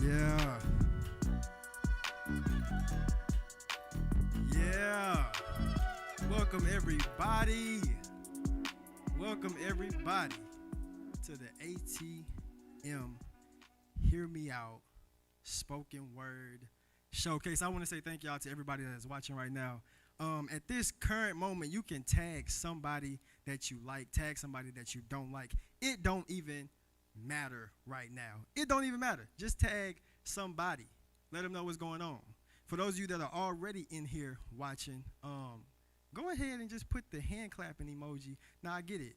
Yeah. Yeah. Welcome everybody. Welcome everybody to the ATM Hear Me Out Spoken Word Showcase. I want to say thank y'all to everybody that is watching right now. At this current moment, you can tag somebody that you like, tag somebody that you don't like. It don't even matter right now. It don't even matter. Just tag somebody. Let them know what's going on. For those of you that are already in here watching, go ahead and just put the hand clapping emoji. Now, I get it.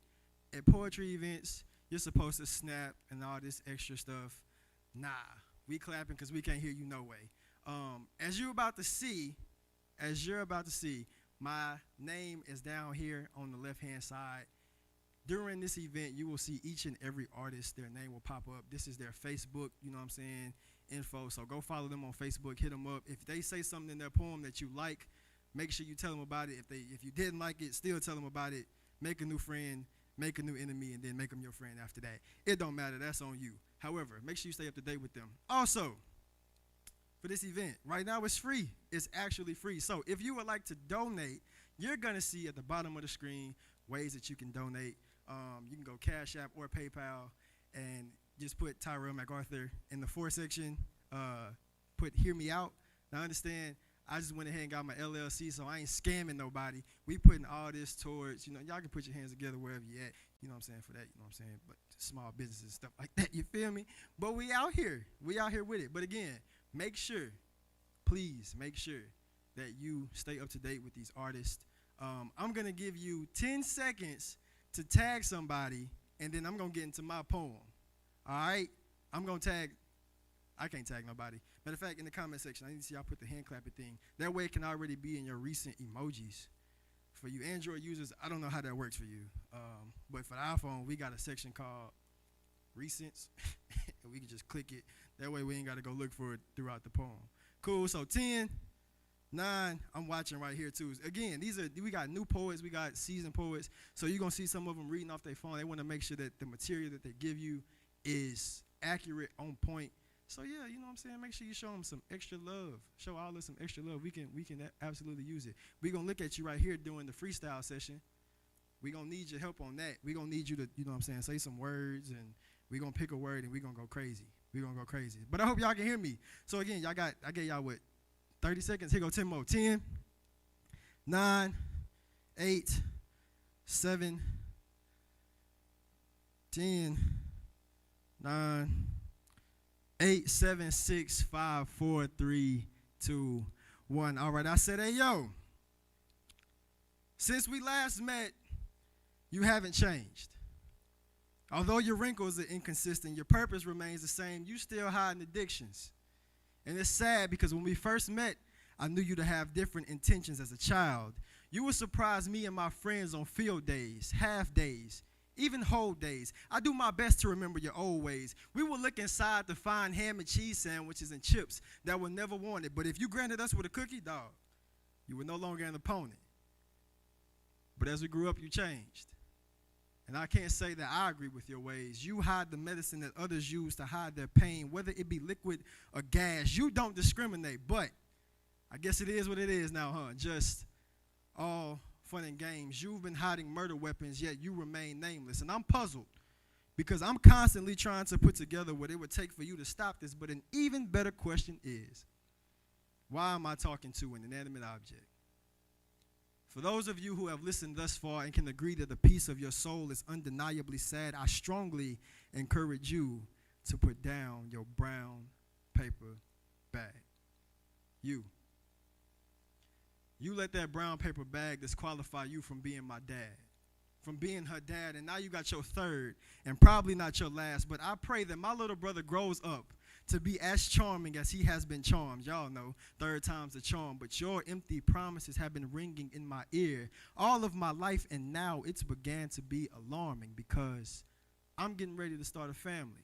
At poetry events, you're supposed to snap and all this extra stuff. Nah, we clapping because we can't hear you no way. As you're about to see, my name is down here on the left-hand side. During this event, you will see each and every artist. Their name will pop up. This is their Facebook, you know what I'm saying, info. So go follow them on Facebook. Hit them up. If they say something in their poem that you like, make sure you tell them about it. If you didn't like it, still tell them about it. Make a new friend, make a new enemy, and then make them your friend after that. It don't matter. That's on you. However, make sure you stay up to date with them. Also, for this event, right now it's free. It's actually free. So if you would like to donate, you're going to see at the bottom of the screen ways that you can donate. You can go Cash App or PayPal and just put Tyrell MacArthur in the for section. Put Hear Me Out. Now, understand, I just went ahead and got my LLC, so I ain't scamming nobody. We putting all this towards, y'all can put your hands together wherever you at, you know what I'm saying, for that, you know what I'm saying, but small businesses and stuff like that, you feel me? But we out here. We out here with it. But again, please make sure that you stay up to date with these artists. I'm going to give you 10 seconds to tag somebody, and then I'm going to get into my poem. All right? I'm going to tag. I can't tag nobody. Matter of fact, in the comment section, I need to see y'all put the hand clapping thing. That way it can already be in your recent emojis. For you Android users, I don't know how that works for you. But for the iPhone, we got a section called Recents, and we can just click it. That way we ain't got to go look for it throughout the poem. Cool. So 10, 9, I'm watching right here too. Again, we got new poets, we got seasoned poets. So you're going to see some of them reading off their phone. They want to make sure that the material that they give you is accurate, on point. So yeah, you know what I'm saying? Make sure you show them some extra love. Show all of us some extra love. We can absolutely use it. We're going to look at you right here during the freestyle session. We're going to need your help on that. We're going to need you to, you know what I'm saying, say some words, and we're going to pick a word, and we're going to go crazy. We're going to go crazy. But I hope y'all can hear me. So again, I gave y'all what? 30 seconds. Here go 10 more. 10, 9, 8, 7, 10, 9, 8, 7, 6, 5, 4, 3, 2, 1. All right, I said, hey, yo, since we last met, you haven't changed. Although your wrinkles are inconsistent, your purpose remains the same. You still hiding addictions. And it's sad because when we first met, I knew you to have different intentions as a child. You would surprise me and my friends on field days, half days, even whole days. I do my best to remember your old ways. We would look inside to find ham and cheese sandwiches and chips that were never wanted. But if you granted us with a cookie, dog, you were no longer an opponent. But as we grew up, you changed. And I can't say that I agree with your ways. You hide the medicine that others use to hide their pain, whether it be liquid or gas. You don't discriminate, but I guess it is what it is now, huh? Just all fun and games. You've been hiding murder weapons, yet you remain nameless. And I'm puzzled because I'm constantly trying to put together what it would take for you to stop this. But an even better question is, why am I talking to an inanimate object? For those of you who have listened thus far and can agree that the peace of your soul is undeniably sad, I strongly encourage you to put down your brown paper bag. You let that brown paper bag disqualify you from being my dad, from being her dad, and now you got your third and probably not your last. But I pray that my little brother grows up to be as charming as he has been charmed. Y'all know, third time's a charm. But your empty promises have been ringing in my ear all of my life, and now it's began to be alarming because I'm getting ready to start a family.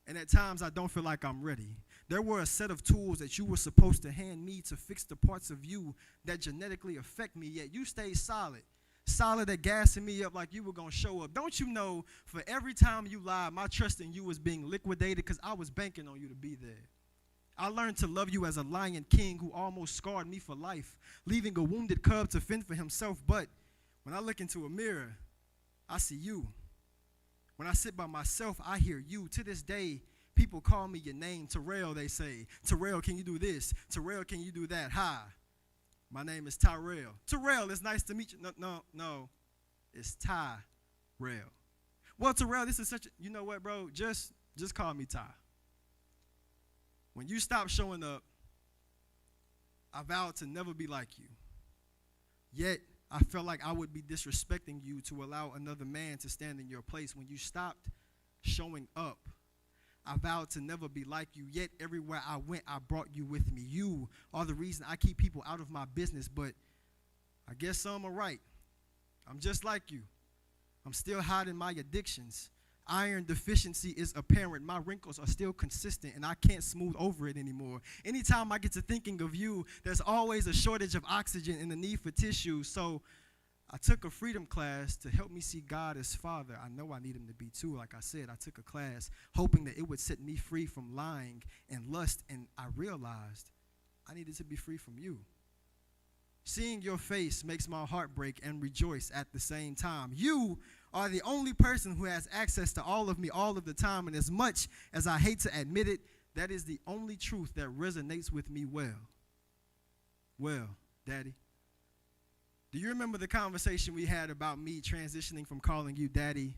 And at times I don't feel like I'm ready. There were a set of tools that you were supposed to hand me to fix the parts of you that genetically affect me, yet you stayed solid at gassing me up like you were going to show up. Don't you know, for every time you lied, my trust in you was being liquidated because I was banking on you to be there. I learned to love you as a lion king who almost scarred me for life, leaving a wounded cub to fend for himself. But when I look into a mirror, I see you. When I sit by myself, I hear you. To this day, people call me your name. Terrell, they say. Terrell, can you do this? Terrell, can you do that? Hi. My name is Tyrell. Terrell, it's nice to meet you. No. It's Tyrell. Well, Terrell, this is such a, you know what, bro? Just call me Ty. When you stop showing up, I vowed to never be like you. Yet, I felt like I would be disrespecting you to allow another man to stand in your place. When you stopped showing up, I vowed to never be like you, yet everywhere I went, I brought you with me. You are the reason I keep people out of my business, but I guess some are right. I'm just like you. I'm still hiding my addictions. Iron deficiency is apparent. My wrinkles are still consistent, and I can't smooth over it anymore. Anytime I get to thinking of you, there's always a shortage of oxygen and the need for tissue, so I took a freedom class to help me see God as Father. I know I need him to be too. Like I said, I took a class hoping that it would set me free from lying and lust, and I realized I needed to be free from you. Seeing your face makes my heart break and rejoice at the same time. You are the only person who has access to all of me all of the time, and as much as I hate to admit it, that is the only truth that resonates with me well. Well, Daddy. Do you remember the conversation we had about me transitioning from calling you daddy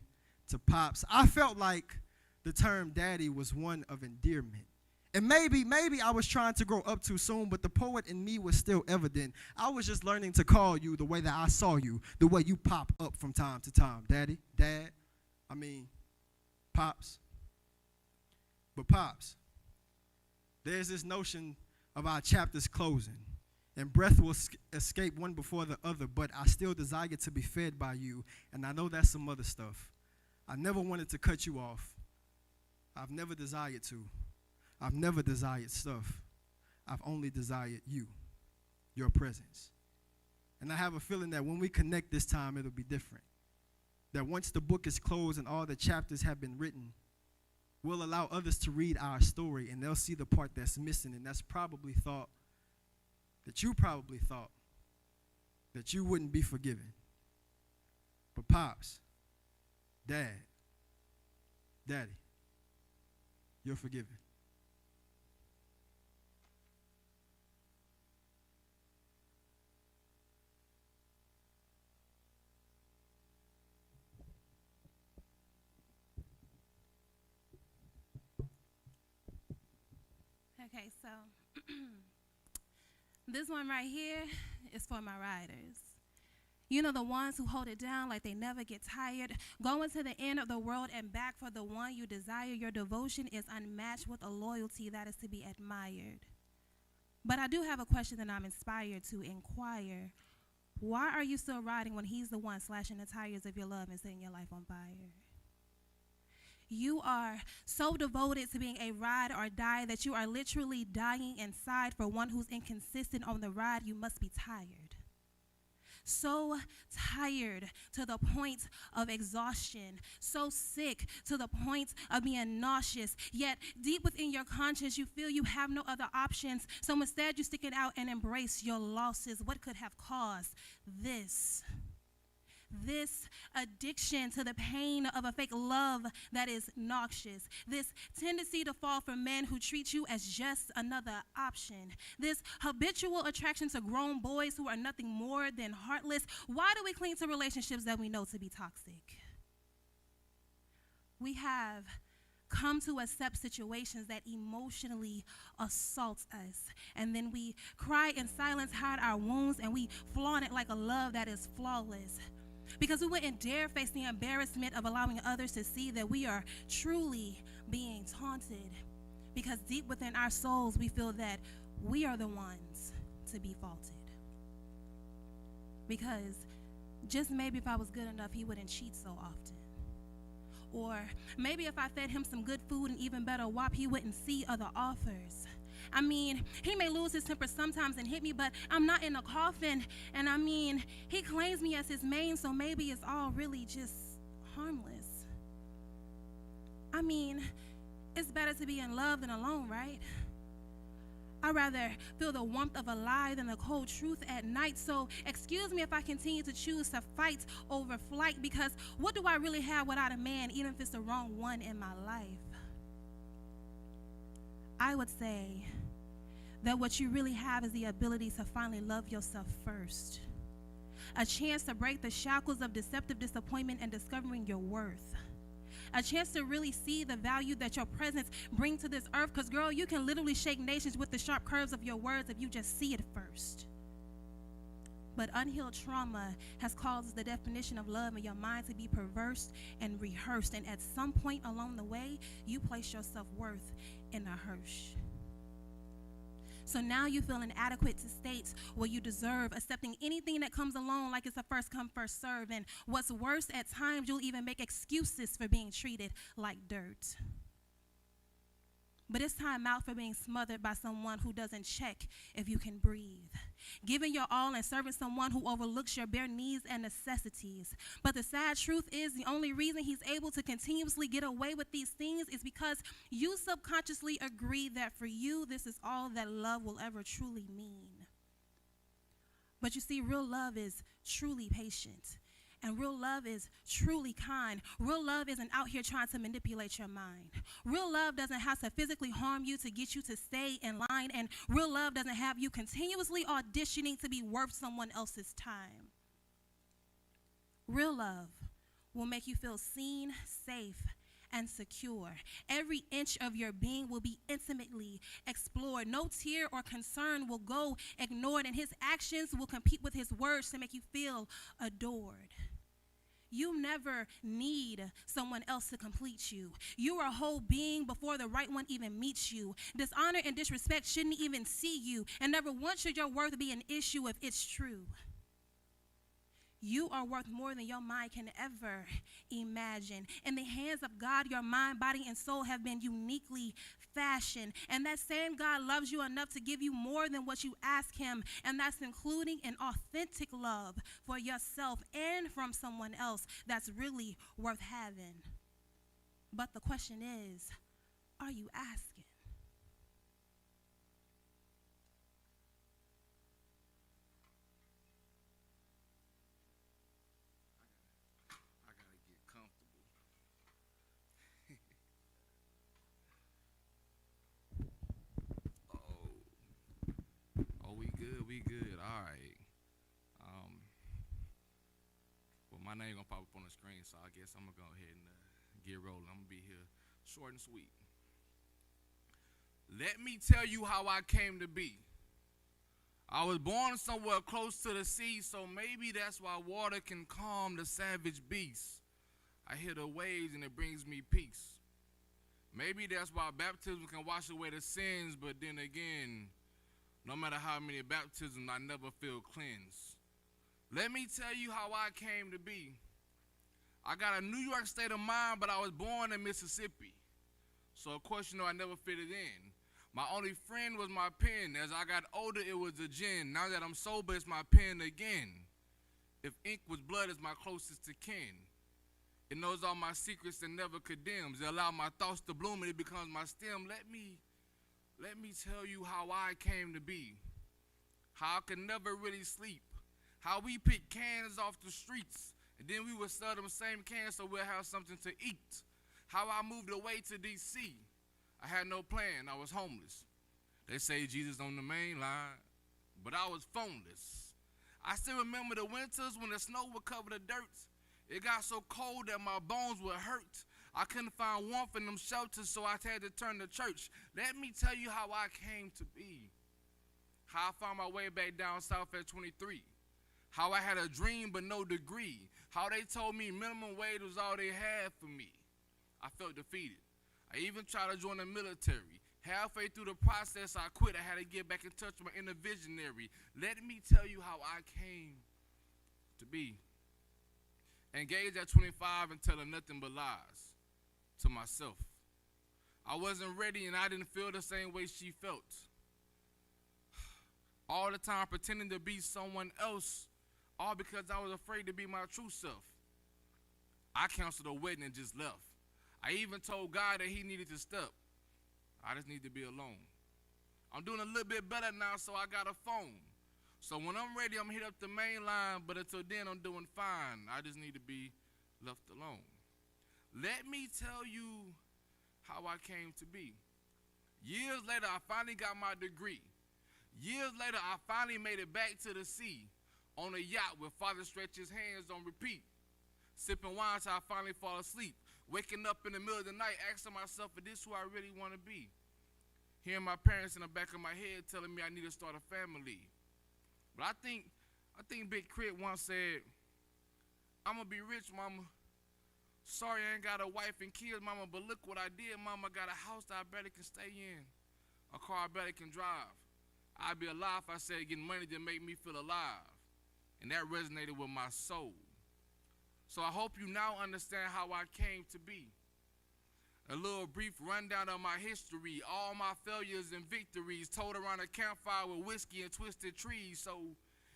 to pops? I felt like the term daddy was one of endearment. And maybe I was trying to grow up too soon, but the poet in me was still evident. I was just learning to call you the way that I saw you, the way you pop up from time to time. Daddy, dad, pops. But pops, there's this notion of our chapters closing. And breath will escape one before the other, but I still desire to be fed by you, and I know that's some other stuff. I never wanted to cut you off. I've never desired to. I've never desired stuff. I've only desired you, your presence. And I have a feeling that when we connect this time, it'll be different. That once the book is closed and all the chapters have been written, we'll allow others to read our story, and they'll see the part that's missing, and that you probably thought that you wouldn't be forgiven. But pops, daddy, you're forgiven. Okay, so this one right here is for my riders. You know, the ones who hold it down like they never get tired, going to the end of the world and back for the one you desire. Your devotion is unmatched with a loyalty that is to be admired. But I do have a question that I'm inspired to inquire. Why are you still riding when he's the one slashing the tires of your love and setting your life on fire? You are so devoted to being a ride or die that you are literally dying inside for one who's inconsistent on the ride. You must be tired. so tired to the point of exhaustion, so sick to the point of being nauseous, yet deep within your conscience you feel you have no other options, so instead you stick it out and embrace your losses. What could have caused this? This addiction to the pain of a fake love that is noxious. This tendency to fall for men who treat you as just another option. This habitual attraction to grown boys who are nothing more than heartless. Why do we cling to relationships that we know to be toxic? We have come to accept situations that emotionally assault us. And then we cry in silence, hide our wounds, and we flaunt it like a love that is flawless. Because we wouldn't dare face the embarrassment of allowing others to see that we are truly being taunted. Because deep within our souls, we feel that we are the ones to be faulted. Because just maybe if I was good enough, he wouldn't cheat so often. Or maybe if I fed him some good food and even better WAP, he wouldn't see other offers. I mean, he may lose his temper sometimes and hit me, but I'm not in a coffin. And I mean, he claims me as his main, so maybe it's all really just harmless. I mean, it's better to be in love than alone, right? I'd rather feel the warmth of a lie than the cold truth at night. So excuse me if I continue to choose to fight over flight, because what do I really have without a man, even if it's the wrong one in my life? I would say that what you really have is the ability to finally love yourself first. A chance to break the shackles of deceptive disappointment and discovering your worth. A chance to really see the value that your presence brings to this earth, because girl, you can literally shake nations with the sharp curves of your words if you just see it first. But unhealed trauma has caused the definition of love in your mind to be perverse and rehearsed, and at some point along the way, you place your self-worth in a hearse. So now you feel inadequate to states where you deserve, accepting anything that comes along like it's a first come, first serve. And what's worse, at times you'll even make excuses for being treated like dirt. But it's time out for being smothered by someone who doesn't check if you can breathe. Giving your all and serving someone who overlooks your bare needs and necessities. But the sad truth is the only reason he's able to continuously get away with these things is because you subconsciously agree that for you, this is all that love will ever truly mean. But you see, real love is truly patient. And real love is truly kind. Real love isn't out here trying to manipulate your mind. Real love doesn't have to physically harm you to get you to stay in line. And real love doesn't have you continuously auditioning to be worth someone else's time. Real love will make you feel seen, safe, and secure. Every inch of your being will be intimately explored. No tear or concern will go ignored, and his actions will compete with his words to make you feel adored. You never need someone else to complete you. You are a whole being before the right one even meets you. Dishonor and disrespect shouldn't even see you, and never once should your worth be an issue if it's true. You are worth more than your mind can ever imagine. In the hands of God, your mind, body, and soul have been uniquely fashioned. And that same God loves you enough to give you more than what you ask him. And that's including an authentic love for yourself and from someone else that's really worth having. But the question is, are you asking? We good. All right. Well, my name gonna pop up on the screen, so I guess I'm gonna go ahead and get rolling. I'm gonna be here short and sweet. Let me tell you how I came to be. I was born somewhere close to the sea, so maybe that's why water can calm the savage beast. I hear the waves and it brings me peace. Maybe that's why baptism can wash away the sins, but then again, no matter how many baptisms, I never feel cleansed. Let me tell you how I came to be. I got a New York state of mind, but I was born in Mississippi. So of course, I never fitted in. My only friend was my pen. As I got older, it was a gin. Now that I'm sober, it's my pen again. If ink was blood, is my closest to kin. It knows all my secrets and never condemns. It allows my thoughts to bloom and it becomes my stem. Let me tell you how I came to be. How I could never really sleep. How we picked cans off the streets and then we would sell them same cans so we'll have something to eat. How I moved away to D.C. I had no plan. I was homeless. They say Jesus on the main line, but I was phoneless. I still remember the winters when the snow would cover the dirt. It got so cold that my bones would hurt. I couldn't find warmth in them shelters, so I had to turn to church. Let me tell you how I came to be. How I found my way back down south at 23. How I had a dream but no degree. How they told me minimum wage was all they had for me. I felt defeated. I even tried to join the military. Halfway through the process, I quit. I had to get back in touch with my inner visionary. Let me tell you how I came to be. Engaged at 25 and telling nothing but lies to myself. I wasn't ready and I didn't feel the same way she felt. All the time pretending to be someone else, all because I was afraid to be my true self. I canceled a wedding and just left. I even told God that he needed to step. I just need to be alone. I'm doing a little bit better now, so I got a phone. So when I'm ready, I'm going to hit up the main line, but until then, I'm doing fine. I just need to be left alone. Let me tell you how I came to be. Years later, I finally got my degree. Years later, I finally made it back to the sea on a yacht where Father stretched his hands on repeat. Sipping wine till I finally fall asleep. Waking up in the middle of the night, asking myself, is this who I really want to be? Hearing my parents in the back of my head telling me I need to start a family. But I think Big Crit once said, I'm going to be rich, mama. Sorry I ain't got a wife and kids, mama, but look what I did, mama. I got a house that I barely can stay in. A car I barely can drive. I'd be alive if I said getting money to make me feel alive. And that resonated with my soul. So I hope you now understand how I came to be. A little brief rundown of my history, all my failures and victories, told around a campfire with whiskey and twisted trees. So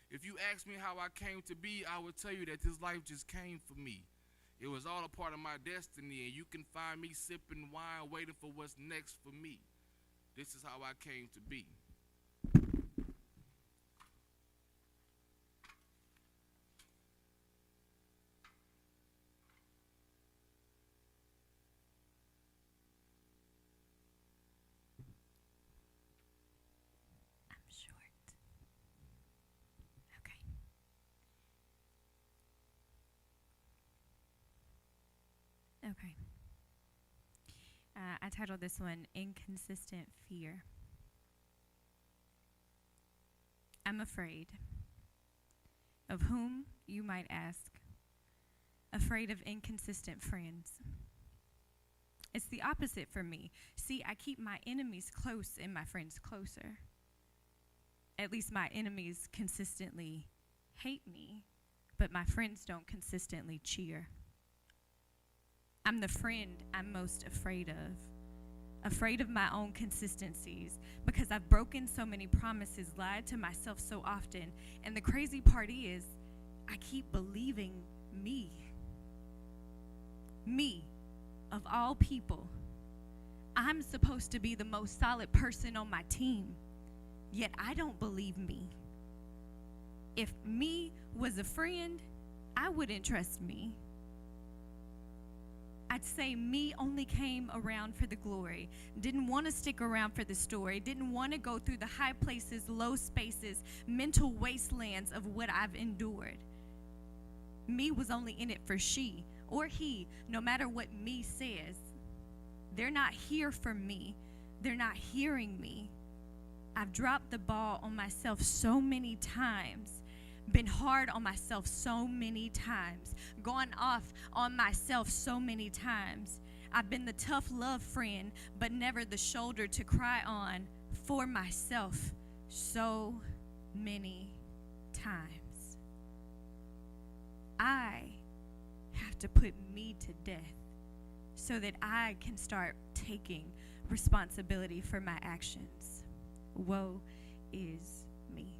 if you ask me how I came to be, I would tell you that this life just came for me. It was all a part of my destiny, and you can find me sipping wine, waiting for what's next for me. This is how I came to be. Okay. I titled this one, Inconsistent Fear. I'm afraid. Of whom, you might ask? Afraid of inconsistent friends. It's the opposite for me. See, I keep my enemies close and my friends closer. At least my enemies consistently hate me, but my friends don't consistently cheer. I'm the friend I'm most afraid of my own consistencies, because I've broken so many promises, lied to myself so often, and the crazy part is, I keep believing me, of all people. I'm supposed to be the most solid person on my team, yet I don't believe me. If me was a friend, I wouldn't trust me. I'd say me only came around for the glory, didn't want to stick around for the story, didn't want to go through the high places, low spaces, mental wastelands of what I've endured. Me was only in it for she or he, no matter what me says. They're not here for me. They're not hearing me. I've dropped the ball on myself so many times, been hard on myself so many times, gone off on myself so many times. I've been the tough love friend, but never the shoulder to cry on for myself so many times. I have to put me to death so that I can start taking responsibility for my actions. Woe is me.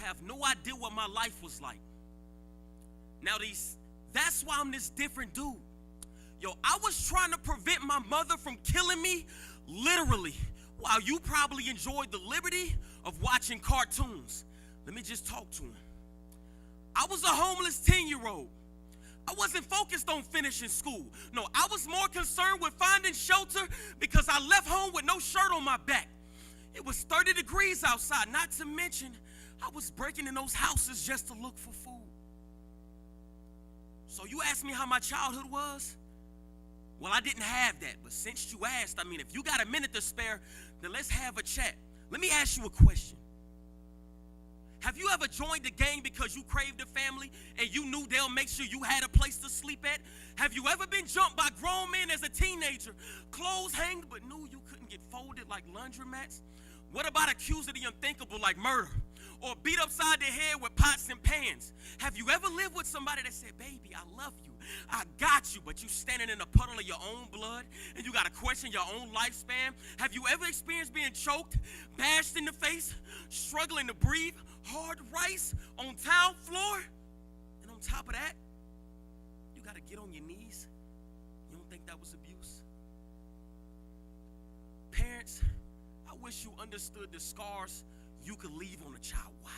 have no idea what my life was like. Now that's why I'm this different dude. Yo, I was trying to prevent my mother from killing me, literally, while you probably enjoyed the liberty of watching cartoons. Let me just talk to him. I was a homeless 10-year-old. I wasn't focused on finishing school. No, I was more concerned with finding shelter because I left home with no shirt on my back. It was 30 degrees outside, not to mention I was breaking in those houses just to look for food. So you asked me how my childhood was? Well, I didn't have that, but since you asked, I mean, if you got a minute to spare, then let's have a chat. Let me ask you a question. Have you ever joined a gang because you craved a family and you knew they'll make sure you had a place to sleep at? Have you ever been jumped by grown men as a teenager, clothes hanged but knew you couldn't get folded like laundromats? What about accused of the unthinkable like murder? Or beat upside the head with pots and pans? Have you ever lived with somebody that said, baby, I love you, I got you, but you standing in a puddle of your own blood and you got to question your own lifespan? Have you ever experienced being choked, bashed in the face, struggling to breathe, hard rice on tile floor? And on top of that, you got to get on your knees? You don't think that was abuse? Parents, I wish you understood the scars you could leave on a child. Wow.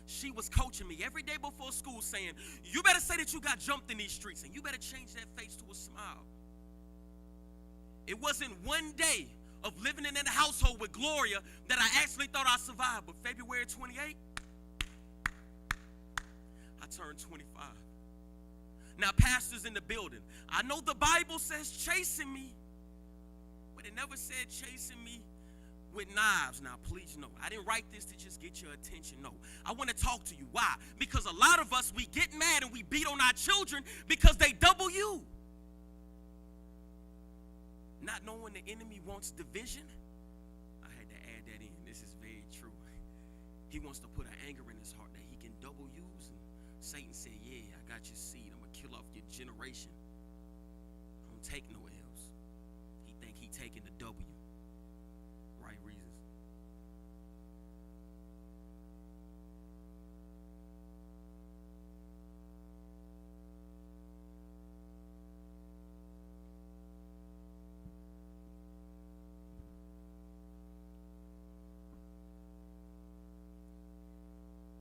She was coaching me every day before school saying, you better say that you got jumped in these streets and you better change that face to a smile. It wasn't one day of living in that household with Gloria that I actually thought I survived. But February 28th, I turned 25. Now, pastors in the building, I know the Bible says chasing me, but it never said chasing me with knives. Now, please know, I didn't write this to just get your attention. No, I want to talk to you. Why? Because a lot of us, we get mad and we beat on our children because they double you. Not knowing the enemy wants division, I had to add that in. This is very true. He wants to put an anger in his heart that he can double use. And Satan said, yeah, I got your seed. I'm going to kill off your generation. I don't take no L's. He think he taking the W. Right reasons.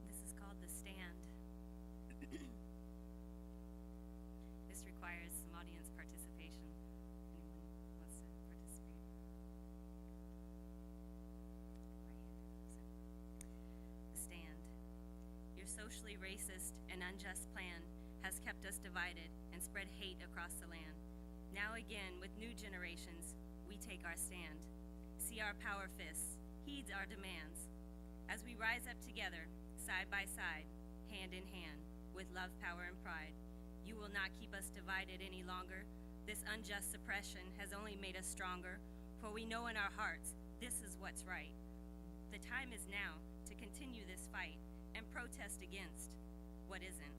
This is called the stand. This requires some audience participation. Anyone wants to participate? The stand. Your socially racist and unjust plan has kept us divided and spread hate across the land. Now again, with new generations, we take our stand. See our power fists, heed our demands. As we rise up together, side by side, hand in hand, with love, power, and pride, you will not keep us divided any longer. This unjust suppression has only made us stronger, for we know in our hearts this is what's right. The time is now to continue this fight and protest against what isn't.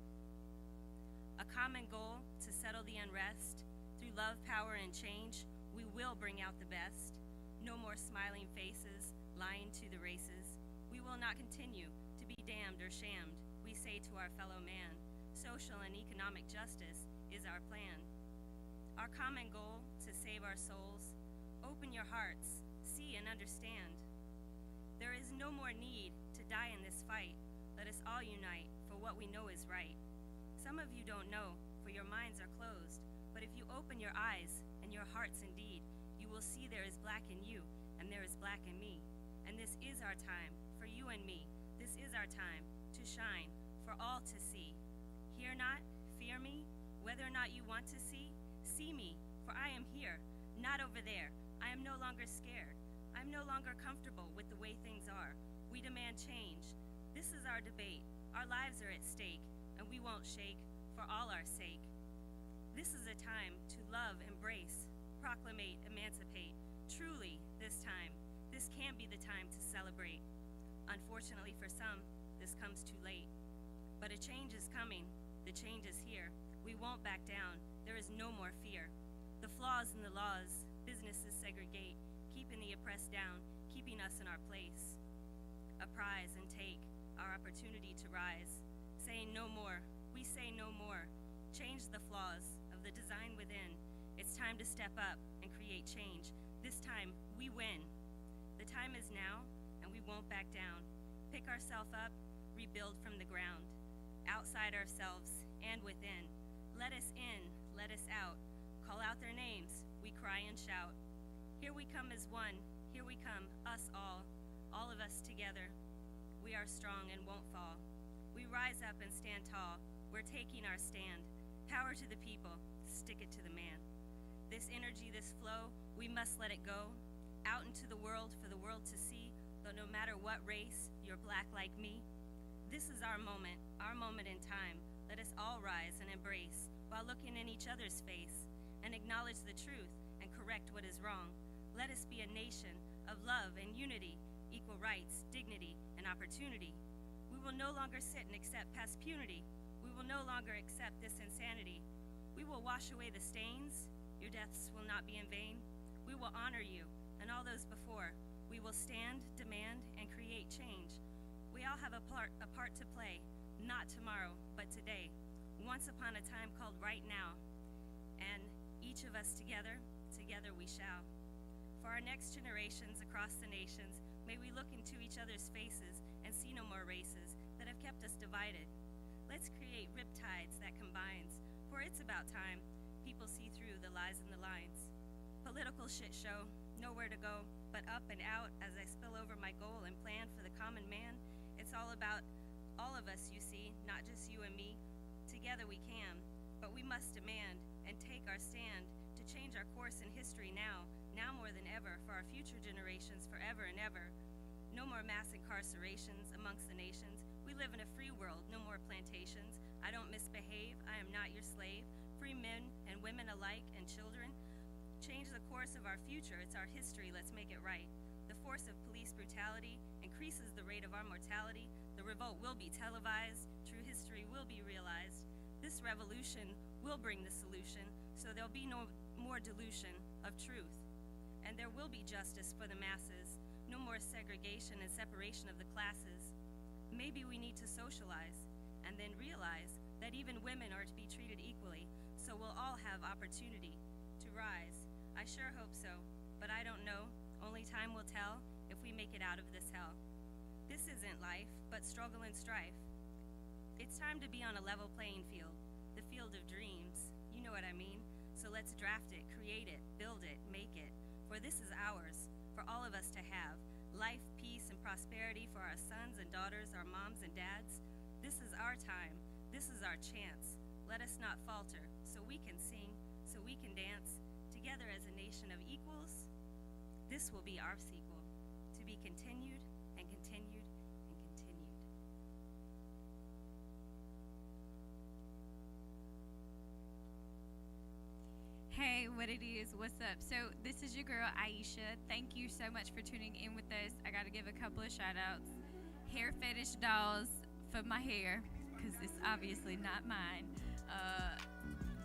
A common goal to settle the unrest. Through love, power, and change, we will bring out the best. No more smiling faces, lying to the races. We will not continue to be damned or shamed. We say to our fellow man, social and economic justice is our plan. Our common goal to save our souls. Open your hearts, see and understand. There is no more need to die in this fight. Let us all unite for what we know is right. Some of you don't know, for your minds are closed. But if you open your eyes and your hearts indeed, you will see there is black in you and there is black in me. And this is our time for you and me. This is our time to shine for all to see. Hear not, fear me, whether or not you want to see me, for I am here, not over there. I am no longer scared. I'm no longer comfortable with the way things are. We demand change. This is our debate. Our lives are at stake, and we won't shake for all our sake. This is a time to love, embrace, proclamate, emancipate. Truly, this time, this can be the time to celebrate. Unfortunately for some, this comes too late. But a change is coming. The change is here. We won't back down. There is no more fear. The flaws in the laws, businesses segregate, keeping the oppressed down, keeping us in our place. A prize and take, our opportunity to rise. Saying no more, we say no more. Change the flaws of the design within. It's time to step up and create change. This time, we win. The time is now, and we won't back down. Pick ourselves up, rebuild from the ground. Outside ourselves and within. Let us in, let us out. Call out their names, we cry and shout. Here we come as one, here we come, us all of us together. We are strong and won't fall. We rise up and stand tall. We're taking our stand. Power to the people, stick it to the man. This energy, this flow, we must let it go. Out into the world for the world to see, though no matter what race, you're black like me. This is our moment in time. Let us all rise and embrace while looking in each other's face and acknowledge the truth and correct what is wrong. Let us be a nation of love and unity, equal rights, dignity, and opportunity. We will no longer sit and accept past punity. We will no longer accept this insanity. We will wash away the stains. Your deaths will not be in vain. We will honor you and all those before. We will stand, demand, and create change. We all have a part to play, not tomorrow, but today. Once upon a time called right now. And each of us together we shall. For our next generations across the nations, may we look into each other's faces and see no more races that have kept us divided. Let's create riptides that combines, for it's about time people see through the lies and the lines. Political shit show, nowhere to go, but up and out as I spill over my goal and plan for the common man. It's all about all of us, you see, not just you and me. Together we can, but we must demand and take our stand to change our course in history now more than ever, for our future generations forever and ever. No more mass incarcerations amongst the nations. We live in a free world, no more plantations. I don't misbehave, I am not your slave. Free men and women alike and children. Change the course of our future, it's our history, let's make it right. The force of police brutality increases the rate of our mortality. The revolt will be televised, true history will be realized. This revolution will bring the solution, so there'll be no more dilution of truth. And there will be justice for the masses, no more segregation and separation of the classes. Maybe we need to socialize and then realize that even women are to be treated equally, so we'll all have opportunity to rise. I sure hope so, but I don't know. Only time will tell if we make it out of this hell. This isn't life, but struggle and strife. It's time to be on a level playing field, the field of dreams. You know what I mean? So let's draft it, create it, build it, make it. For this is ours, for all of us to have. Life, peace, and prosperity for our sons and daughters, our moms and dads. This is our time. This is our chance. Let us not falter, so we can sing, so we can dance, together as a nation of equals. This will be our sequel, to be continued and continued and continued. Hey, what it is, what's up? So this is your girl Aisha. Thank you so much for tuning in with us. I gotta give a couple of shout outs. Hair Fetish Dolls for my hair, because it's obviously not mine.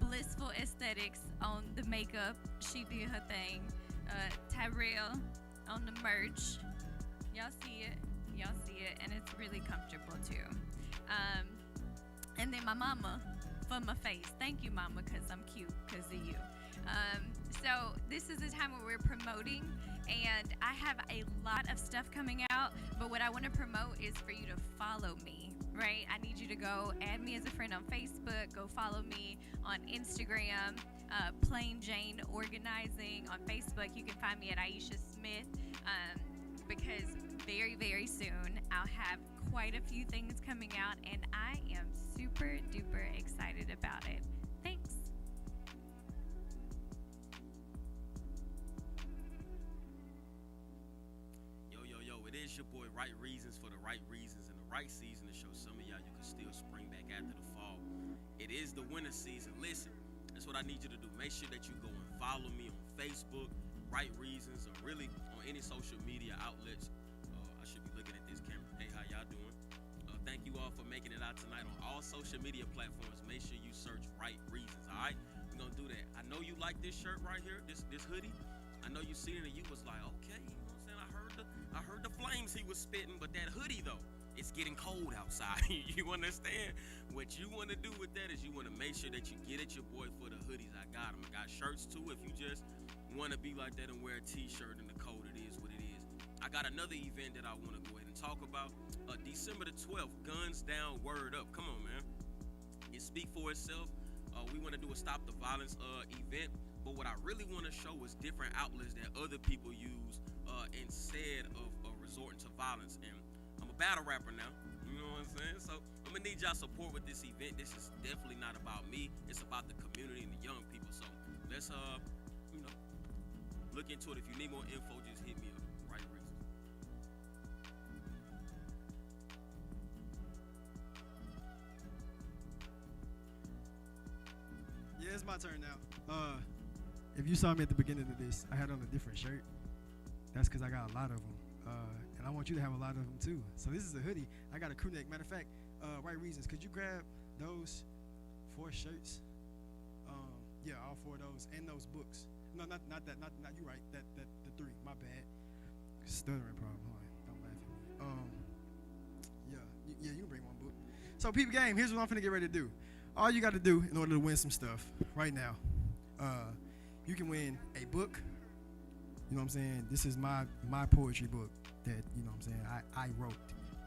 Blissful Aesthetics on the makeup, she did her thing. Tyrell on the merch, y'all see it, and it's really comfortable too. And then my mama for my face. Thank you, mama, because I'm cute because of you. So this is the time where we're promoting, and I have a lot of stuff coming out, but what I want to promote is for you to follow me, right? I need you to go add me as a friend on Facebook, go follow me on Instagram, Plain Jane Organizing on Facebook. You can find me at Aisha Smith, because very, very soon I'll have quite a few things coming out, and I am super duper excited about it. Thanks. Yo, it is your boy, Right Reasons for the Right Reasons, and the right season to show some of y'all you can still spring back after the fall. It is the winter season. Listen, that's what I need you to do. Make sure that you go and follow me on Facebook, Right Reasons, or really on any social media outlets. I should be looking at this camera. Hey, how y'all doing? Thank you all for making it out tonight on all social media platforms. Make sure you search Right Reasons, all right? We're going to do that. I know you like this shirt right here, this hoodie. I know you seen it and you was like, okay, you know what I'm saying? I heard the flames he was spitting, but that hoodie though, It's getting cold outside. You understand? What you want to do with that is you want to make sure that you get at your boy for the hoodies. I got them. I got shirts too. If you just want to be like that and wear a t-shirt in the cold, it is what it is. I got another event that I want to go ahead and talk about. December the 12th, Guns Down, Word Up. Come on, man. It speak for itself. We want to do a Stop the Violence event. But what I really want to show is different outlets that other people use instead of resorting to violence. And I'm a battle rapper now. You know what I'm saying? So I'm going to need y'all support with this event. This is definitely not about me. It's about the community and the young people. So let's, look into it. If you need more info, just hit me up. Right, Reasons. Yeah, it's my turn now. If you saw me at the beginning of this, I had on a different shirt. That's because I got a lot of them. And I want you to have a lot of them too. So this is a hoodie. I got a crew neck. Matter of fact, Right Reasons, could you grab those 4 shirts? Yeah, all 4 of those and those books. No, not you right. That the 3. My bad. Stuttering problem. Hold on. Don't laugh at me. Yeah, you can bring 1 book. So peep game, here's what I'm finna get ready to do. All you got to do in order to win some stuff right now, you can win a book. You know what I'm saying? This is my poetry book that, you know what I'm saying, I wrote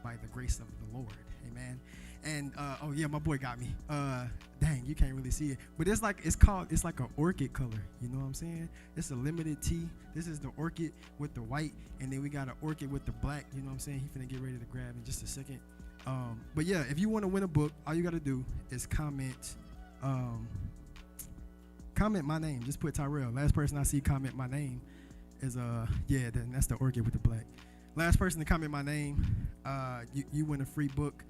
by the grace of the Lord. Amen. And oh yeah, my boy got me. Dang, you can't really see it, but it's like an orchid color. You know what I'm saying? It's a limited tee. This is the orchid with the white, and then we got an orchid with the black. You know what I'm saying? He finna get ready to grab in just a second. But yeah, if you want to win a book, all you got to do is comment my name. Just put Tyrell. Last person I see comment my name is that's the orchid with the black. Last person to comment my name, you win a free book,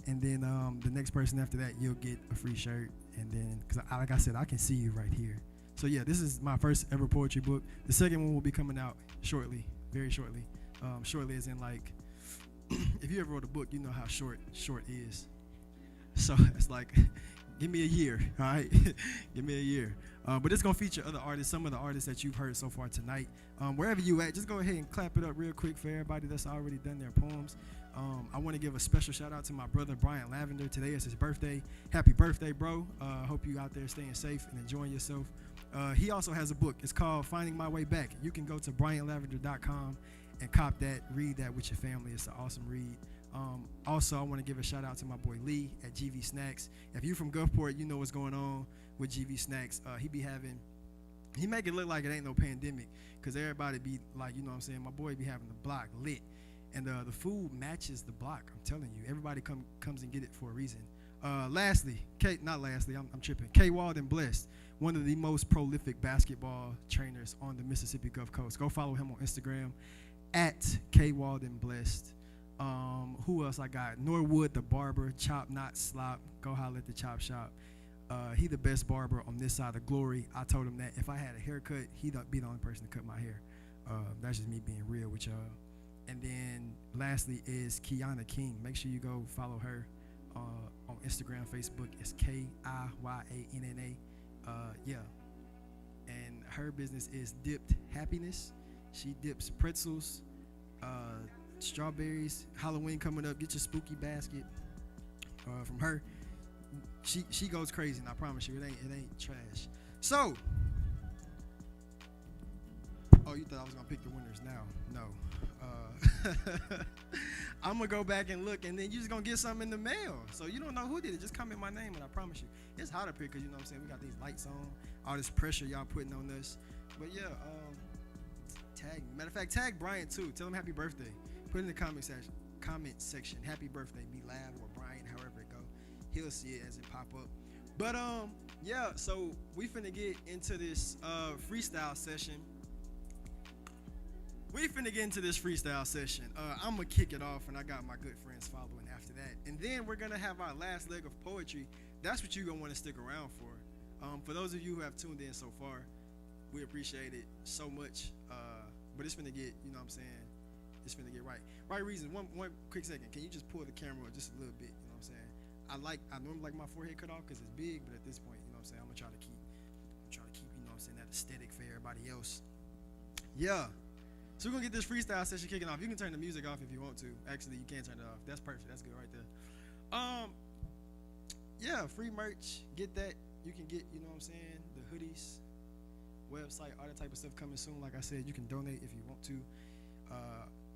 and then the next person after that, you'll get a free shirt. And then, because like I said, I can see you right here. So yeah, this is my first ever poetry book. The second one will be coming out shortly, very shortly. Shortly as in like, if you ever wrote a book, you know how short is. So it's like, give me a year, all right? Give me a year. But it's going to feature other artists, some of the artists that you've heard so far tonight. Wherever you at, just go ahead and clap it up real quick for everybody that's already done their poems. I want to give a special shout out to my brother, Brian Lavender. Today is his birthday. Happy birthday, bro. Hope you out there staying safe and enjoying yourself. He also has a book. It's called Finding My Way Back. You can go to brianlavender.com and cop that, read that with your family. It's an awesome read. Also, I want to give a shout out to my boy Lee at GV Snacks. If you're from Gulfport, you know what's going on with GV Snacks. He make it look like it ain't no pandemic, because everybody be like, you know what I'm saying, my boy be having the block lit. And the food matches the block, I'm telling you. Everybody comes and get it for a reason. I'm tripping. K. Walden Blessed, one of the most prolific basketball trainers on the Mississippi Gulf Coast. Go follow him on Instagram at K. Walden Blessed. Who else I got? Norwood the barber, Chop Not Slop. Go holler at the chop shop. He the best barber on this side of glory. I told him that if I had a haircut, he'd be the only person to cut my hair. That's just me being real with y'all. And then lastly is Kiana King. Make sure you go follow her on Instagram, Facebook. It's KIYANNA. Yeah. And her business is Dipped Happiness. She dips pretzels, strawberries. Halloween coming up. Get your spooky basket from her. She goes crazy, and I promise you, it ain't trash. So, oh, you thought I was gonna pick the winners now? No. I'm gonna go back and look, and then you just gonna get something in the mail. So you don't know who did it. Just comment my name, and I promise you, it's hot up here because you know what I'm saying. We got these lights on, all this pressure y'all putting on us. But yeah, tag me. Matter of fact, tag Brian too. Tell him happy birthday. Put it in the comment section. Happy birthday, be live or Brian, however it go. He'll see it as it pop up. But yeah. So we finna get into this freestyle session. I'm going to kick it off, and I got my good friends following after that. And then we're going to have our last leg of poetry. That's what you're going to want to stick around for. For those of you who have tuned in so far, we appreciate it so much. But it's going to get, you know what I'm saying, it's going to get right. Right Reason, one quick second. Can you just pull the camera just a little bit, you know what I'm saying? I normally like my forehead cut off because it's big, but at this point, you know what I'm saying, I'm going to try to keep, you know what I'm saying, that aesthetic for everybody else. Yeah. So we're gonna get this freestyle session kicking off. You can turn the music off if you want to. Actually, you can turn it off. That's perfect. That's good right there. Yeah, free merch. Get that. You can get, you know what I'm saying, the hoodies, website, all that type of stuff coming soon. Like I said, you can donate if you want to.